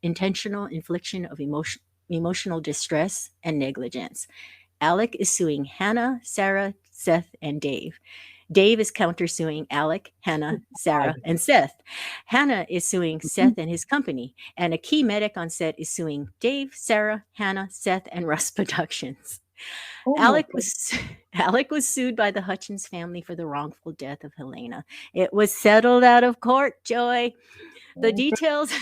intentional infliction of emotional distress and negligence. Alec is suing Hannah, Sarah, Seth, and Dave. Dave is countersuing Alec, Hannah, Sarah, and Seth. Hannah is suing Seth and his company, and a key medic on set is suing Dave, Sarah, Hannah, Seth, and Russ Productions. Oh my Alec God. was sued by the Hutchins family for the wrongful death of Helena. It was settled out of court, Joy. The details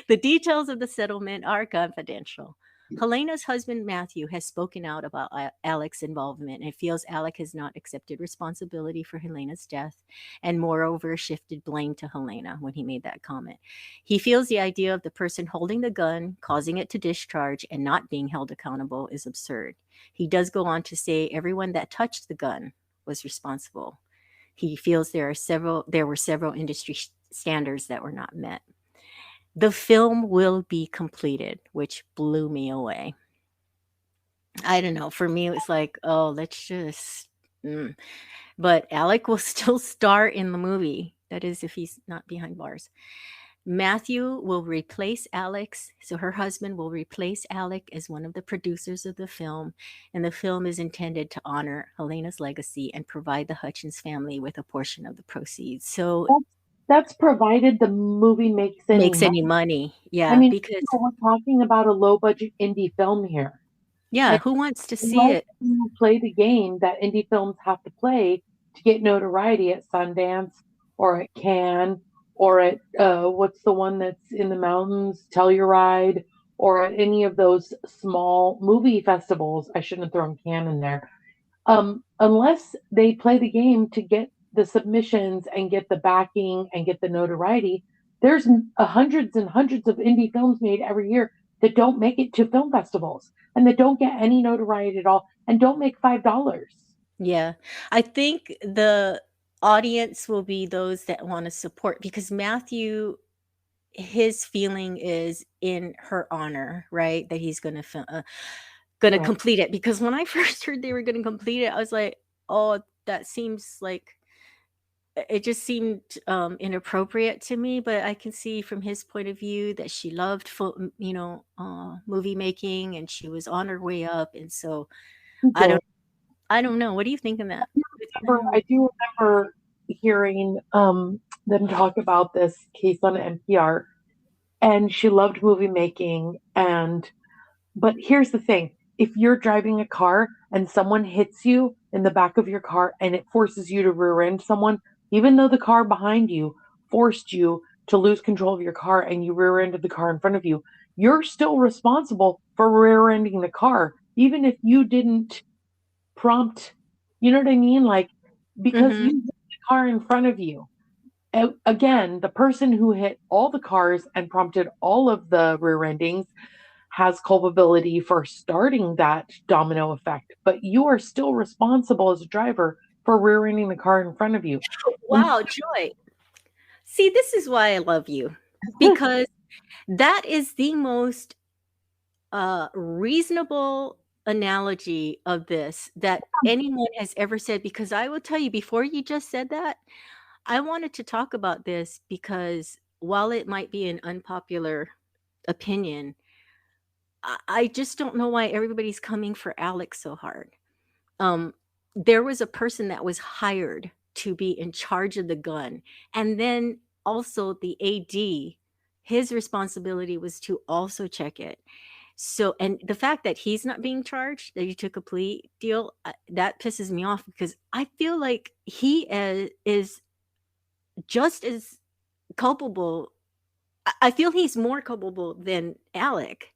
the details of the settlement are confidential. Helena's husband, Matthew, has spoken out about Alec's involvement and feels Alec has not accepted responsibility for Helena's death and, moreover, shifted blame to Helena when he made that comment. He feels the idea of the person holding the gun, causing it to discharge, and not being held accountable is absurd. He does go on to say everyone that touched the gun was responsible. He feels there were several industry standards that were not met. The film will be completed, which blew me away. I don't know. For me, it was like, oh, let's just. But Alec will still star in the movie. That is, if he's not behind bars. Matthew will replace Alex. So her husband will replace Alec as one of the producers of the film. And the film is intended to honor Helena's legacy and provide the Hutchins family with a portion of the proceeds. So That's provided the movie makes any makes money. any money. I Yeah, mean, because we're talking about a low budget indie film here. Yeah, who wants to see Unless it? you play the game that indie films have to play to get notoriety at Sundance or at Cannes or at what's the one that's in the mountains, Telluride, or at any of those small movie festivals. I shouldn't have thrown Cannes in there. Unless they play the game to get the submissions and get the backing and get the notoriety, there's hundreds and hundreds of indie films made every year that don't make it to film festivals and that don't get any notoriety at all and don't make $5. Yeah. I think the audience will be those that wanna support because Matthew, his feeling is in her honor, right? That he's gonna Right. complete it, because when I first heard they were gonna complete it, I was like, "Oh, that seems like" it just seemed, inappropriate to me, but I can see from his point of view that she loved movie making, and she was on her way up, and so He I did. don't I don't know. What do you think of that? I do remember hearing them talk about this case on NPR, and she loved movie making. But here's the thing, if you're driving a car and someone hits you in the back of your car and it forces you to rear end someone, even though the car behind you forced you to lose control of your car and you rear ended the car in front of you, you're still responsible for rear ending the car, even if you didn't prompt, you know what I mean? Like, because you Mhm. hit the car in front of you. Again, the person who hit all the cars and prompted all of the rear endings has culpability for starting that domino effect, but you are still responsible as a driver for rear-ending the car in front of you. Wow, Joy. See, this is why I love you, because that is the most, reasonable analogy of this that anyone has ever said, because I will tell you, before you just said that, I wanted to talk about this because while it might be an unpopular opinion, I just don't know why everybody's coming for Alex so hard. Um, there was a person that was hired to be in charge of the gun, and then also the AD, his responsibility was to also check it. So, and the fact that he's not being charged, that he took a plea deal, that pisses me off because I feel like he is just as culpable. I feel he's more culpable than Alec.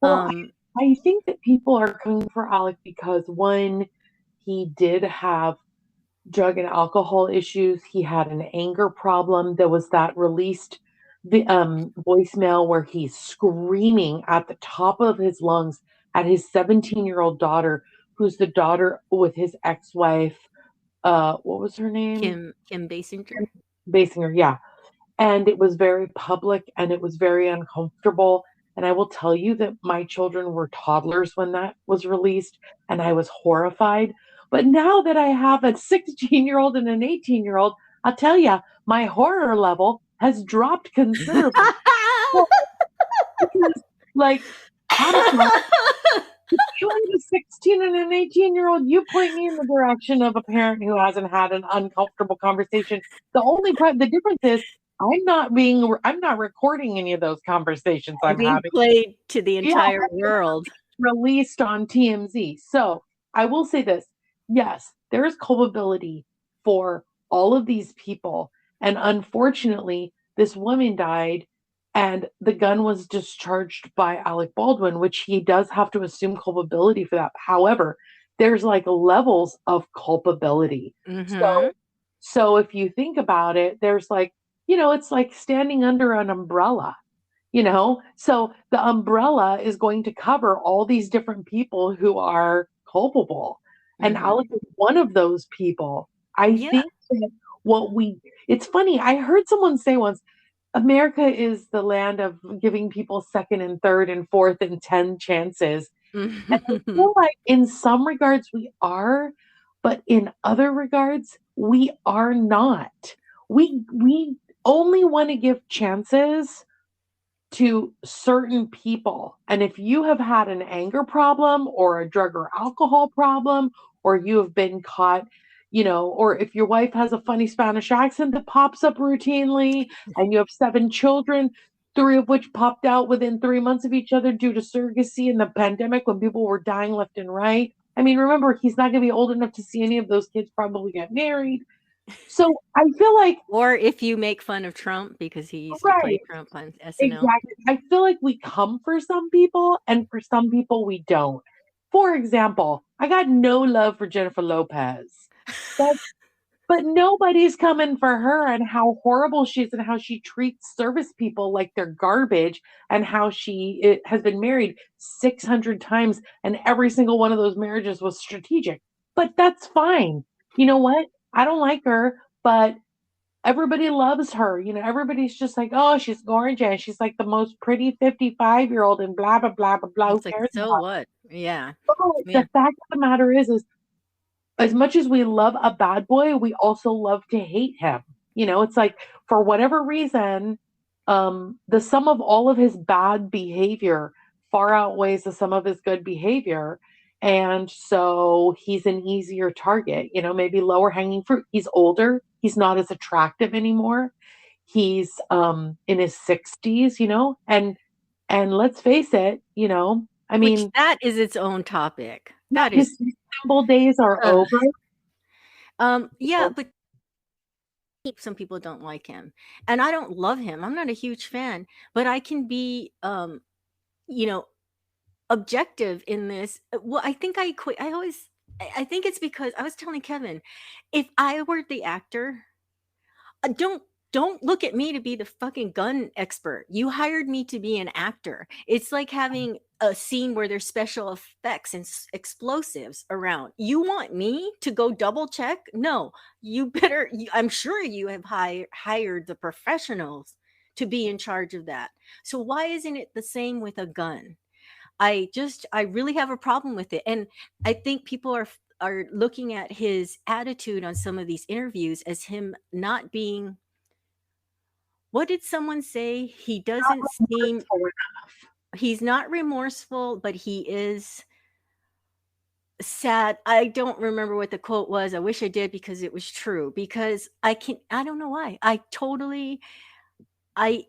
Well, Um, I think that people are coming for Alec because one, he did have drug and alcohol issues. He had an anger problem. There was that released the voicemail where he's screaming at the top of his lungs at his 17-year-old daughter, who's the daughter with his ex-wife. What was her name? Kim Basinger. Basinger, yeah. And it was very public and it was very uncomfortable. And I will tell you that my children were toddlers when that was released, and I was horrified. But now that I have a 16-year-old and an 18-year-old, I'll tell you, my horror level has dropped considerably. Because, like, I don't know, you have a 16 and an 18-year-old, you point me in the direction of a parent who hasn't had an uncomfortable conversation. The difference is I'm not recording any of those conversations And I'm being having. played to the Yeah, entire world. released on TMZ. So I will say this, yes, there is culpability for all of these people. And unfortunately, this woman died and the gun was discharged by Alec Baldwin, which he does have to assume culpability for that. However, there's like levels of culpability. Mhm. So if you think about it, there's like, it's like standing under an umbrella. So the umbrella is going to cover all these different people who are culpable. And Mhm. Alec is one of those people. I Yeah. think that what we, it's funny, I heard someone say once, America is the land of giving people second and third and fourth and 10 chances. And I feel like in some regards we are, but in other regards we are not. We only want to give chances to certain people. And if you have had an anger problem or a drug or alcohol problem, or you have been caught, or if your wife has a funny Spanish accent that pops up routinely and you have 7 children, three of which popped out within 3 months of each other due to surrogacy in the pandemic when people were dying left and right. I mean, remember, he's not going to be old enough to see any of those kids probably get married. So I feel like, Or if you make fun of Trump because he used to play right, Trump on SNL. exactly. I feel like we come for some people and for some people we don't. For example, I got no love for Jennifer Lopez. But But nobody's coming for her and how horrible she is and how she treats service people like they're garbage and how has been married 600 times and every single one of those marriages was strategic. But that's fine. You know what? I don't like her, but everybody loves her. Everybody's just like, oh, she's gorgeous. She's like the most pretty 55-year-old and blah, blah, blah, blah, blah. Who It's like, cares so about what? Yeah. her? But Yeah. the fact of the matter is as much as we love a bad boy, we also love to hate him. It's like for whatever reason, the sum of all of his bad behavior far outweighs the sum of his good behavior. And so he's an easier target, maybe lower hanging fruit. He's older, he's not as attractive anymore. He's in his 60s, and let's face it, I Which mean, that is its own topic. yeah, That is his symbol days are uh, over. yeah, but some people don't like him. And I don't love him. I'm not a huge fan, but I can be you know, objective in this. Well, I think I quit. I think it's because I was telling Kevin, if I were the actor, don't look at me to be the fucking gun expert. You hired me to be an actor. It's like having a scene where there's special effects and explosives around. You want me to go double check? No, you better. I'm sure you have hired the professionals to be in charge of that. So why isn't it the same with a gun? I really have a problem with it. And I think people are looking at his attitude on some of these interviews as him not being, what did someone say? He doesn't seem, he's not remorseful, but he is sad. I don't remember what the quote was. I wish I did because it was true. Because I don't know why. I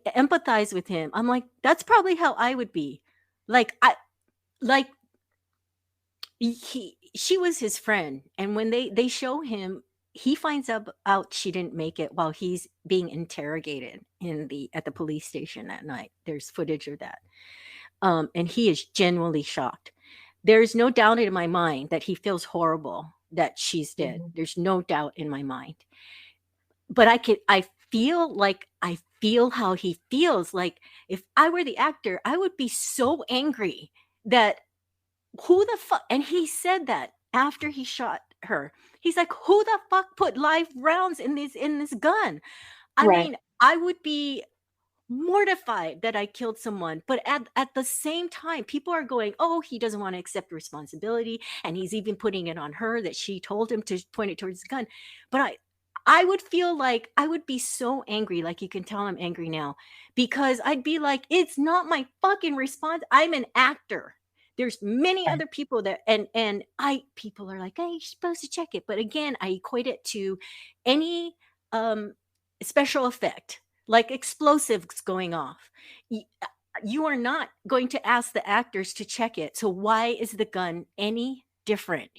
empathize with him. I'm like, that's probably how I would be. Like like she was his friend, and when they show him, he finds out she didn't make it while he's being interrogated at the police station that night. There's footage of that. And he is genuinely shocked. There's no doubt in my mind that he feels horrible that she's dead. Mhm. There's no doubt in my mind. But I feel how he feels. Like, if I were the actor, I would be so angry that who the fuck, and he said that after he shot her. He's like, who the fuck put live rounds in this gun? I Right. mean, I would be mortified that I killed someone. But at the same time, people are going, oh, he doesn't want to accept responsibility. And he's even putting it on her that she told him to point it towards the gun. But I would feel like I would be so angry, like you can tell I'm angry now, because I'd be like, it's not my fucking response. I'm an actor. There's many Right. other people that and I people are like, hey, you're supposed to check it. But again, I equate it to any um special effect, like explosives going off. You are not going to ask the actors to check it. So why is the gun any different?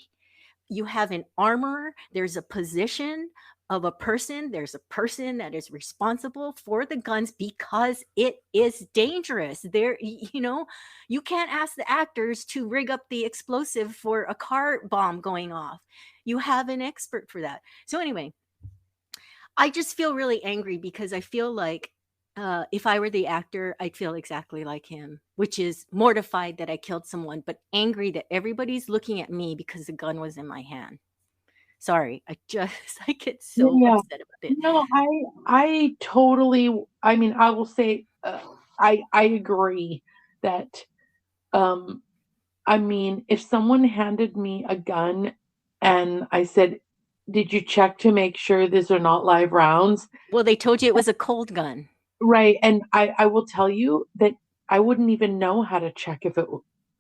You have an armorer, there's a position of a person, there's a person that is responsible for the guns because it is dangerous. You can't ask the actors to rig up the explosive for a car bomb going off. You have an expert for that. So anyway, I just feel really angry because I feel like if I were the actor, I'd feel exactly like him, which is mortified that I killed someone, but angry that everybody's looking at me because the gun was in my hand. Sorry, I get so Yeah. upset about it. No, I totally, I mean, I will say, I agree that, um, I mean, if someone handed me a gun and I said, "Did you check to make sure these are not live rounds?" Well, they told you it was a cold gun. Right, and I will tell you that I wouldn't even know how to check if it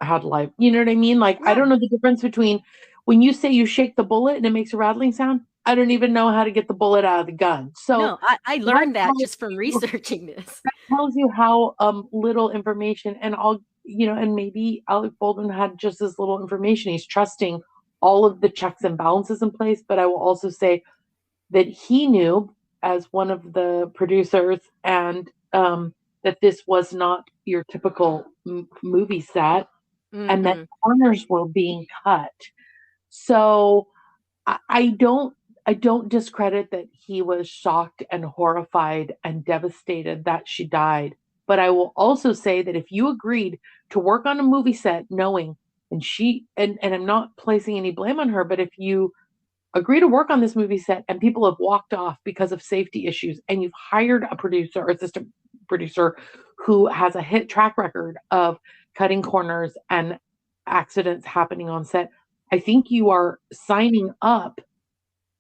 had live, you know what I mean? Like, I Yeah. don't know the difference between when you say you shake the bullet and it makes a rattling sound, I don't even know how to get the bullet out of the gun. So No, I that's learned that how just from researching this. tells you how little information, and and maybe Alec Baldwin had just as little information. He's trusting all of the checks and balances in place, but I will also say that he knew as one of the producers, and that this was not your typical movie set, and that Mhm. corners were being cut. So I don't discredit that he was shocked and horrified and devastated that she died. But I will also say that if you agreed to work on a movie set knowing, and I'm not placing any blame on her, but if you agree to work on this movie set and people have walked off because of safety issues, and you've hired a producer or assistant producer who has a hit track record of cutting corners and accidents happening on set, I think you are signing up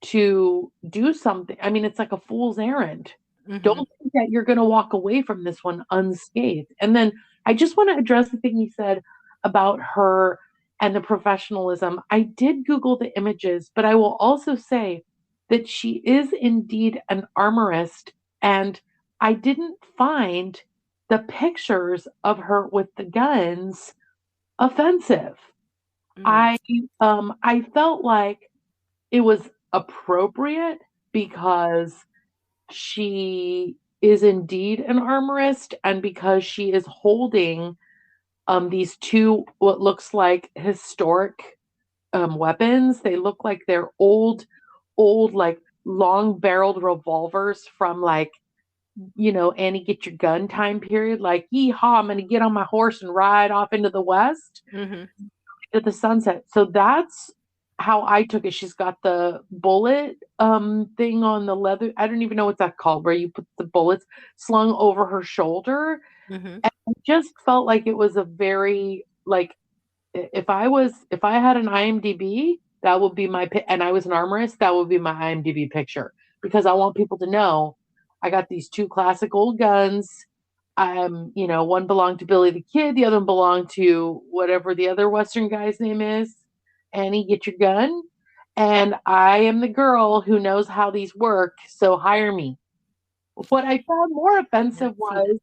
to do something. I mean, it's like a fool's errand. Mhm. Don't think that you're going to walk away from this one unscathed. And then I just want to address the thing you said about her and the professionalism. I did Google the images, but I will also say that she is indeed an armorist. And I didn't find the pictures of her with the guns offensive. Mm. I I felt like it was appropriate because she is indeed an armorist, and because she is holding these two what looks like historic weapons. They look like they're old like long barreled revolvers from like Annie get your gun time period, like yeehaw, I'm gonna get on my horse and ride off into the west Mhm. to the sunset. So that's how I took it. She's got the bullet thing on the leather. I don't even know what that's called, where you put the bullets slung over her shoulder. Mhm. And I just felt like it was a very like if I had an IMDb, that would be and I was an armorist, that would be my IMDb picture, because I want people to know I got these two classic old guns. One belonged to Billy the Kid, the other one belonged to whatever the other Western guy's name is. Annie, get your gun. And I am the girl who knows how these work, so hire me. What I found more Yeah, offensive see that. was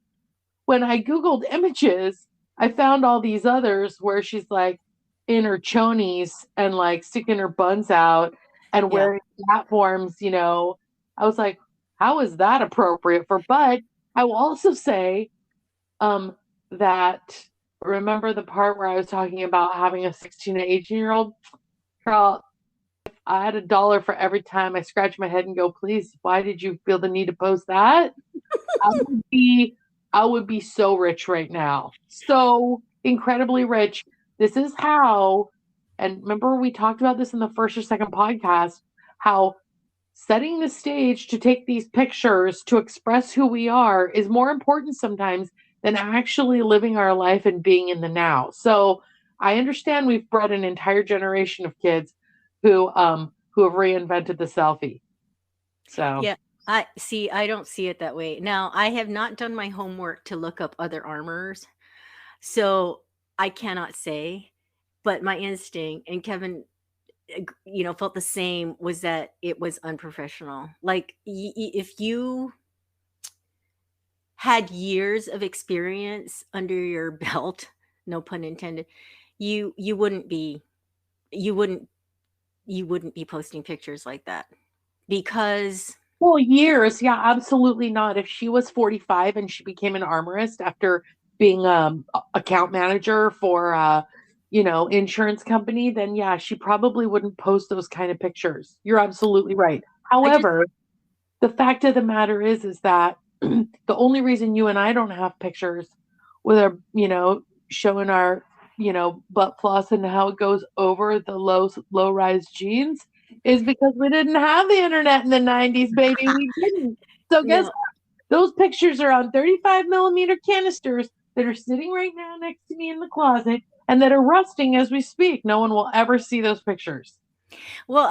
when I Googled images, I found all these others where she's like in her chonies and like sticking her buns out and Yeah. wearing platforms. I was like, how is that appropriate for? But I will also say um, that remember the part where I was talking about having a 16 and 18-year-old girl? I had $1 for every time I scratch my head and go, please, why did you feel the need to post that? I would be I would be so rich right now. So incredibly rich. This is how, and remember we talked about this in the first or second podcast, how setting the stage to take these pictures to express who we are is more important sometimes than actually living our life and being in the now. So I understand we've bred an entire generation of kids who have reinvented the selfie. So Yeah. I see, I don't see it that way. Now, I have not done my homework to look up other armors, so I cannot say, but my instinct, and Kevin, felt the same, was that it was unprofessional. Like, if you had years of experience under your belt, no pun intended, you wouldn't be you wouldn't you wouldn't be posting pictures like that, because well, years, yeah, absolutely not. If she was 45 and she became an armorist after being account manager for insurance company, then yeah, she probably wouldn't post those kind of pictures. You're absolutely right. I just However, the fact of the matter is that the only reason you and I don't have pictures with our, showing our, butt floss and how it goes over the low rise jeans is because we didn't have the internet in the 90s, baby. We didn't. So guess no. what? Those pictures are on 35 millimeter canisters that are sitting right now next to me in the closet and that are rusting as we speak. No one will ever see those pictures. Well,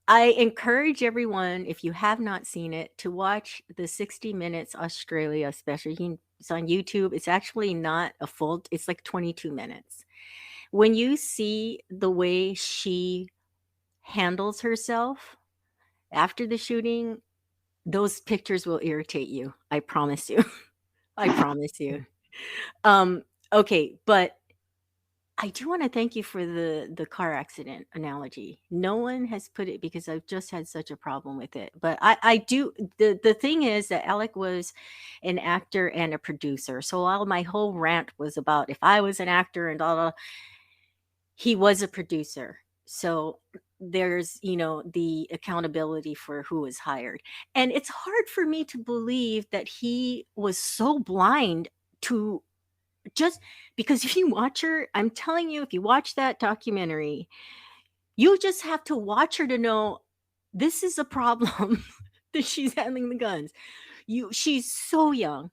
I encourage everyone, if you have not seen it, to watch the 60 Minutes Australia special. It's on YouTube. It's actually not a full, it's like 22 minutes. When you see the way she handles herself after the shooting, Those pictures will irritate you. I promise you. I promise you. Um, okay, but I do want to thank you for the car accident analogy. No one has put it because I've just had such a problem with it. But I do the thing is that Alec was an actor and a producer. So while my whole rant was about if I was an actor and all, he was a producer. So there's, the accountability for who was hired. And it's hard for me to believe that he was so blind to just because if you watch her, I'm telling you, if you watch that documentary, you just have to watch her to know this is a problem that she's handling the guns. She's so young.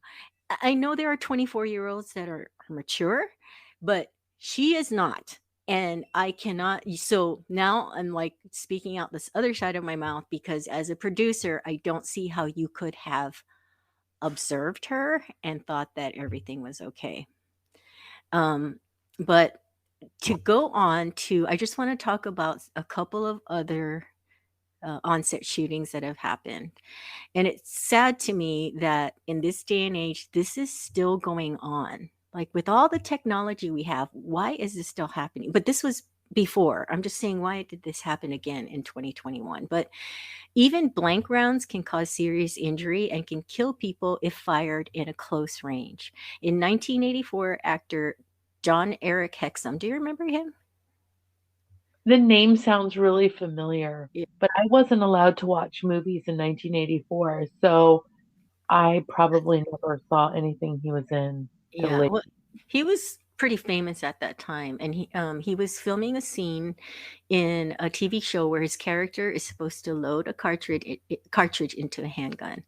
I know there are 24-year-olds that are mature, but she is not. And I cannot. So now I'm like speaking out this other side of my mouth because as a producer, I don't see how you could have observed her and thought that everything was okay. But to go on to, I just want to talk about a couple of other onset shootings that have happened. And it's sad to me that in this day and age, this is still going on. Like with all the technology we have, why is this still happening? But this was before. I'm just saying, why did this happen again in 2021? But even blank rounds can cause serious injury and can kill people if fired in a close range. In 1984, actor John Eric Hexum, do you remember him? The name sounds really familiar, but I wasn't allowed to watch movies in 1984, so I probably never saw anything he was in till Yeah, late. well, he was pretty famous at that time, and he was filming a scene in a TV show where his character is supposed to load a cartridge into a handgun,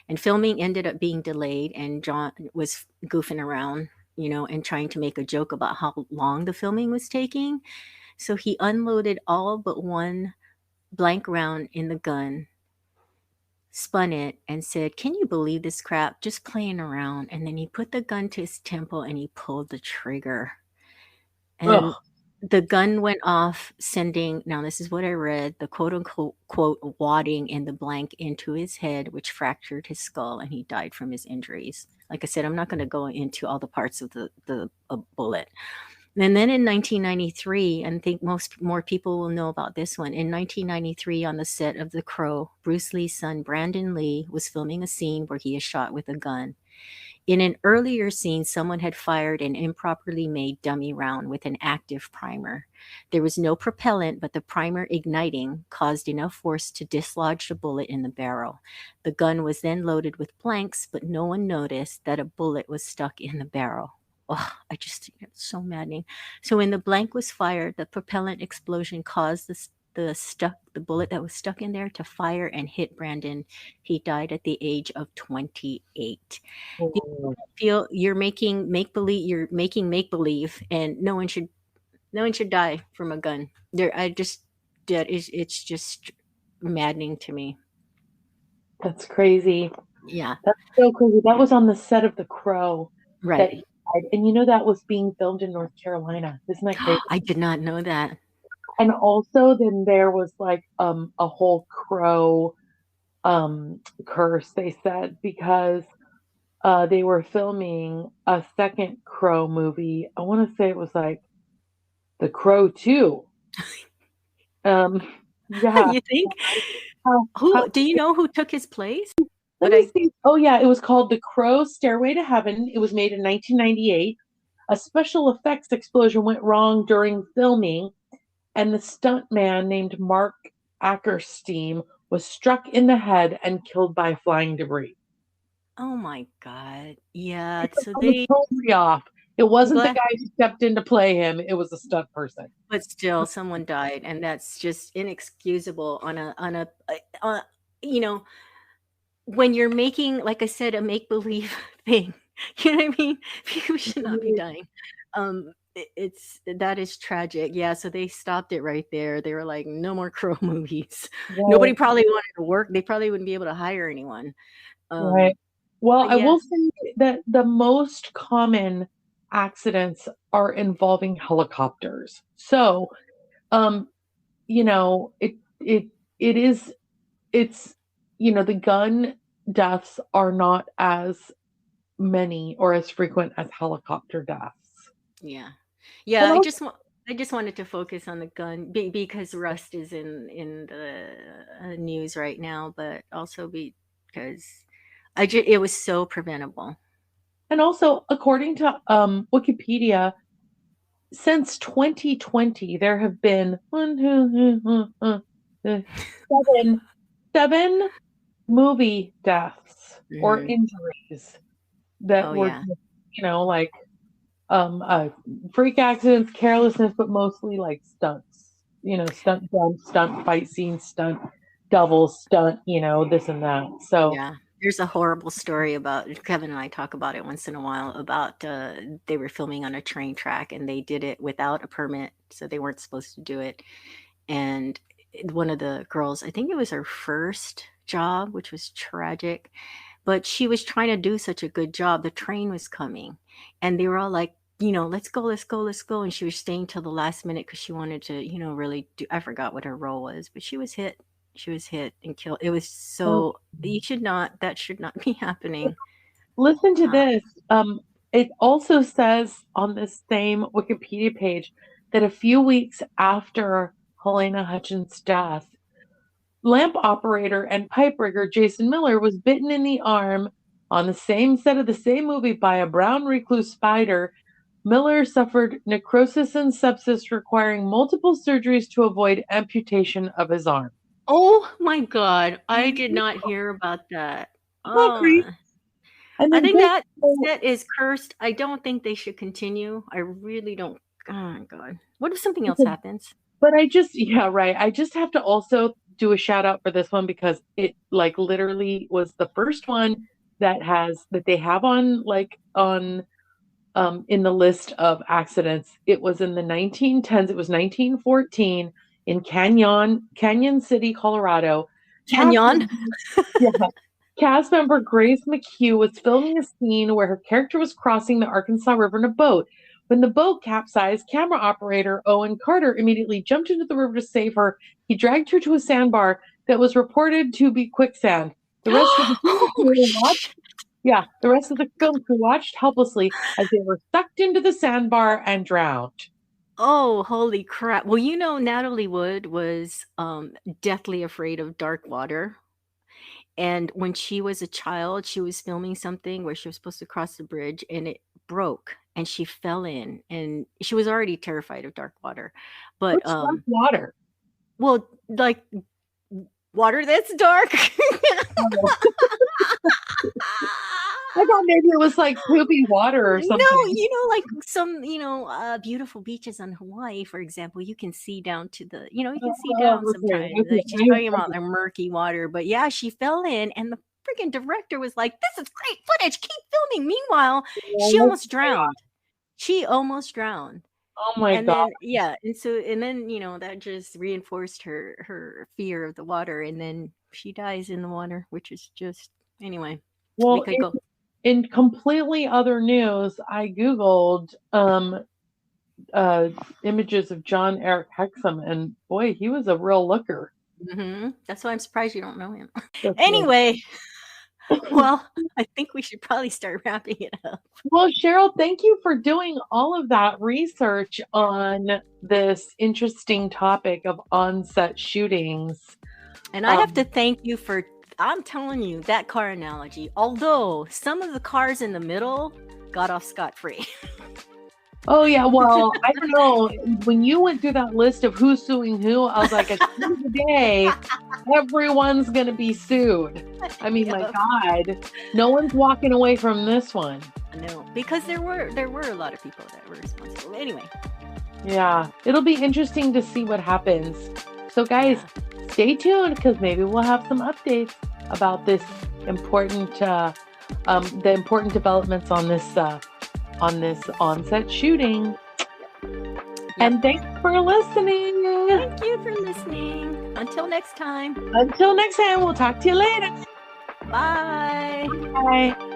and filming ended up being delayed, and John was goofing around, and trying to make a joke about how long the filming was taking. So he unloaded all but one blank round in the gun, spun it, and said, "Can you believe this crap? Just playing around." And then he put the gun to his temple and he pulled the trigger. And Ugh, the gun went off, sending, now this is what I read, the quote unquote quote wadding in the blank into his head, which fractured his skull, and he died from his injuries. Like I said, I'm not going to go into all the parts of the bullet. And then in 1993, and I think most more people will know about this one. In 1993, on the set of The Crow, Bruce Lee's son Brandon Lee was filming a scene where he is shot with a gun. In an earlier scene, someone had fired an improperly made dummy round with an active primer. There was no propellant, but the primer igniting caused enough force to dislodge the bullet in the barrel. The gun was then loaded with blanks, but no one noticed that a bullet was stuck in the barrel. Oh, I just think it's so maddening. So when the blank was fired, the propellant explosion caused the bullet that was stuck in there to fire and hit Brandon. He died at the age of 28. You oh, feel you're making make believe, and no one should die from a gun. There, I just that is it's just maddening to me. that's crazy. Yeah, That's so crazy. That was on the set of The Crow that right. he died. And that was being filmed in North Carolina. Isn't that crazy? I did not know that. And also then there was like a whole crow curse, they said, because they were filming a second Crow movie. I want to say it was like The Crow 2. Um, yeah. You think? How Who do you know who took his place? Let Would me I see. Oh yeah, it was called The Crow Stairway to Heaven. It was made in 1998. A special effects explosion went wrong during filming, and the stuntman named Mark Ackerstein was struck in the head and killed by flying debris. Oh my god. Yeah, It so was they totally off. It I'm wasn't the glad, guy who stepped in to play him. It was a stunt person. but still someone died, and that's just inexcusable on a you know, when you're making, like I said, a make believe thing. You know what I mean? People should not be dying. It's that is tragic. Yeah, so they stopped it right there. They were like, no more Crow movies. Nobody Right, probably wanted to work. They probably wouldn't be able to hire anyone. right. Um, Well, but I yeah, will say that the most common accidents are involving helicopters. So, um, it it it is it's the gun deaths are not as many or as frequent as helicopter deaths. Yeah. But Yeah, also, I just wanted to focus on the gun because Rust is in the news right now, but also because it was so preventable. according to Wikipedia, since 2020, there have been seven movie deaths or Hmm. injuries that Oh were yeah, just, like freak accidents, carelessness, but mostly like stunts. Stunt jumps, stunt fight scenes, stunt doubles, stunt, this and that. So, yeah. There's a horrible story about Kevin and I talk about it once in a while about they were filming on a train track and they did it without a permit, so they weren't supposed to do it. And one of the girls, I think it was her first job, which was tragic, but she was trying to do such a good job. The train was coming and they were all like, let's go, let's go, let's go. And she was staying till the last minute because she wanted to, really do, I forgot what her role was, but she was hit. She was hit and killed. It was so, that should not be happening. listen to Uh, this. It also says on this same Wikipedia page that a few weeks after Helena Hutchins' death, lamp operator and pipe rigger Jason Miller was bitten in the arm on the same set of the same movie by a brown recluse spider. Miller suffered necrosis and sepsis, requiring multiple surgeries to avoid amputation of his arm. oh my God. I did not hear about that. Not Oh, great. And I then think just that so, set is cursed. I don't think they should continue. I really don't. Oh my God. What if something else happens? but yeah, right. I just have to also do a shout out for this one because it like literally was the first one that they have on in the list of accidents. It was in the 1910s. It was 1914 in Canyon City, Colorado. Cast Canyon? member, yeah, cast member Grace McHugh was filming a scene where her character was crossing the Arkansas River in a boat. When the boat capsized, camera operator Owen Carter immediately jumped into the river to save her. He dragged her to a sandbar that was reported to be quicksand. The rest of the film Oh, crew watched yeah, the rest of the film crew watched helplessly as they were sucked into the sandbar and drowned. oh, holy crap. Well, Natalie Wood was deathly afraid of dark water. And when she was a child, she was filming something where she was supposed to cross the bridge and it broke and she fell in and she was already terrified of dark water. But What's dark water? well, like water that's dark. Oh, I thought maybe it was like poopy water or No, something. like some, beautiful beaches on Hawaii, for example, you can see down to you can see Oh, down okay, sometimes. okay. Like she's talking about the murky water, but yeah, she fell in, and the freaking director was like, "This is great footage. Keep filming." Meanwhile, she almost drowned. She almost drowned, Oh my and God. then yeah, and then that just reinforced her fear of the water, and then she dies in the water, which is just anyway. We Well, could go. in completely other news, I Googled uh, images of John Eric Hexum, and boy, he was a real looker. That's why I'm surprised you don't know him. That's right. Anyway, well, I think we should probably start wrapping it up. Well, Cheryl, thank you for doing all of that research on this interesting topic of on-set shootings. And I have to thank you for, I'm telling you, that car analogy. Although some of the cars in the middle got off scot-free. Oh yeah, well, I don't know. When you went through that list of who's suing who, I was like, at the end of the day, everyone's gonna be sued. I mean, my God, no one's walking away from this one. No, because there were a lot of people that were responsible. Anyway. Yeah, it'll be interesting to see what happens. So, guys, stay tuned because maybe we'll have some updates about this important, the important developments on this on-set shooting. Yep. And thanks for listening. Thank you for listening. Until next time. Until next time, we'll talk to you later. Bye. Bye.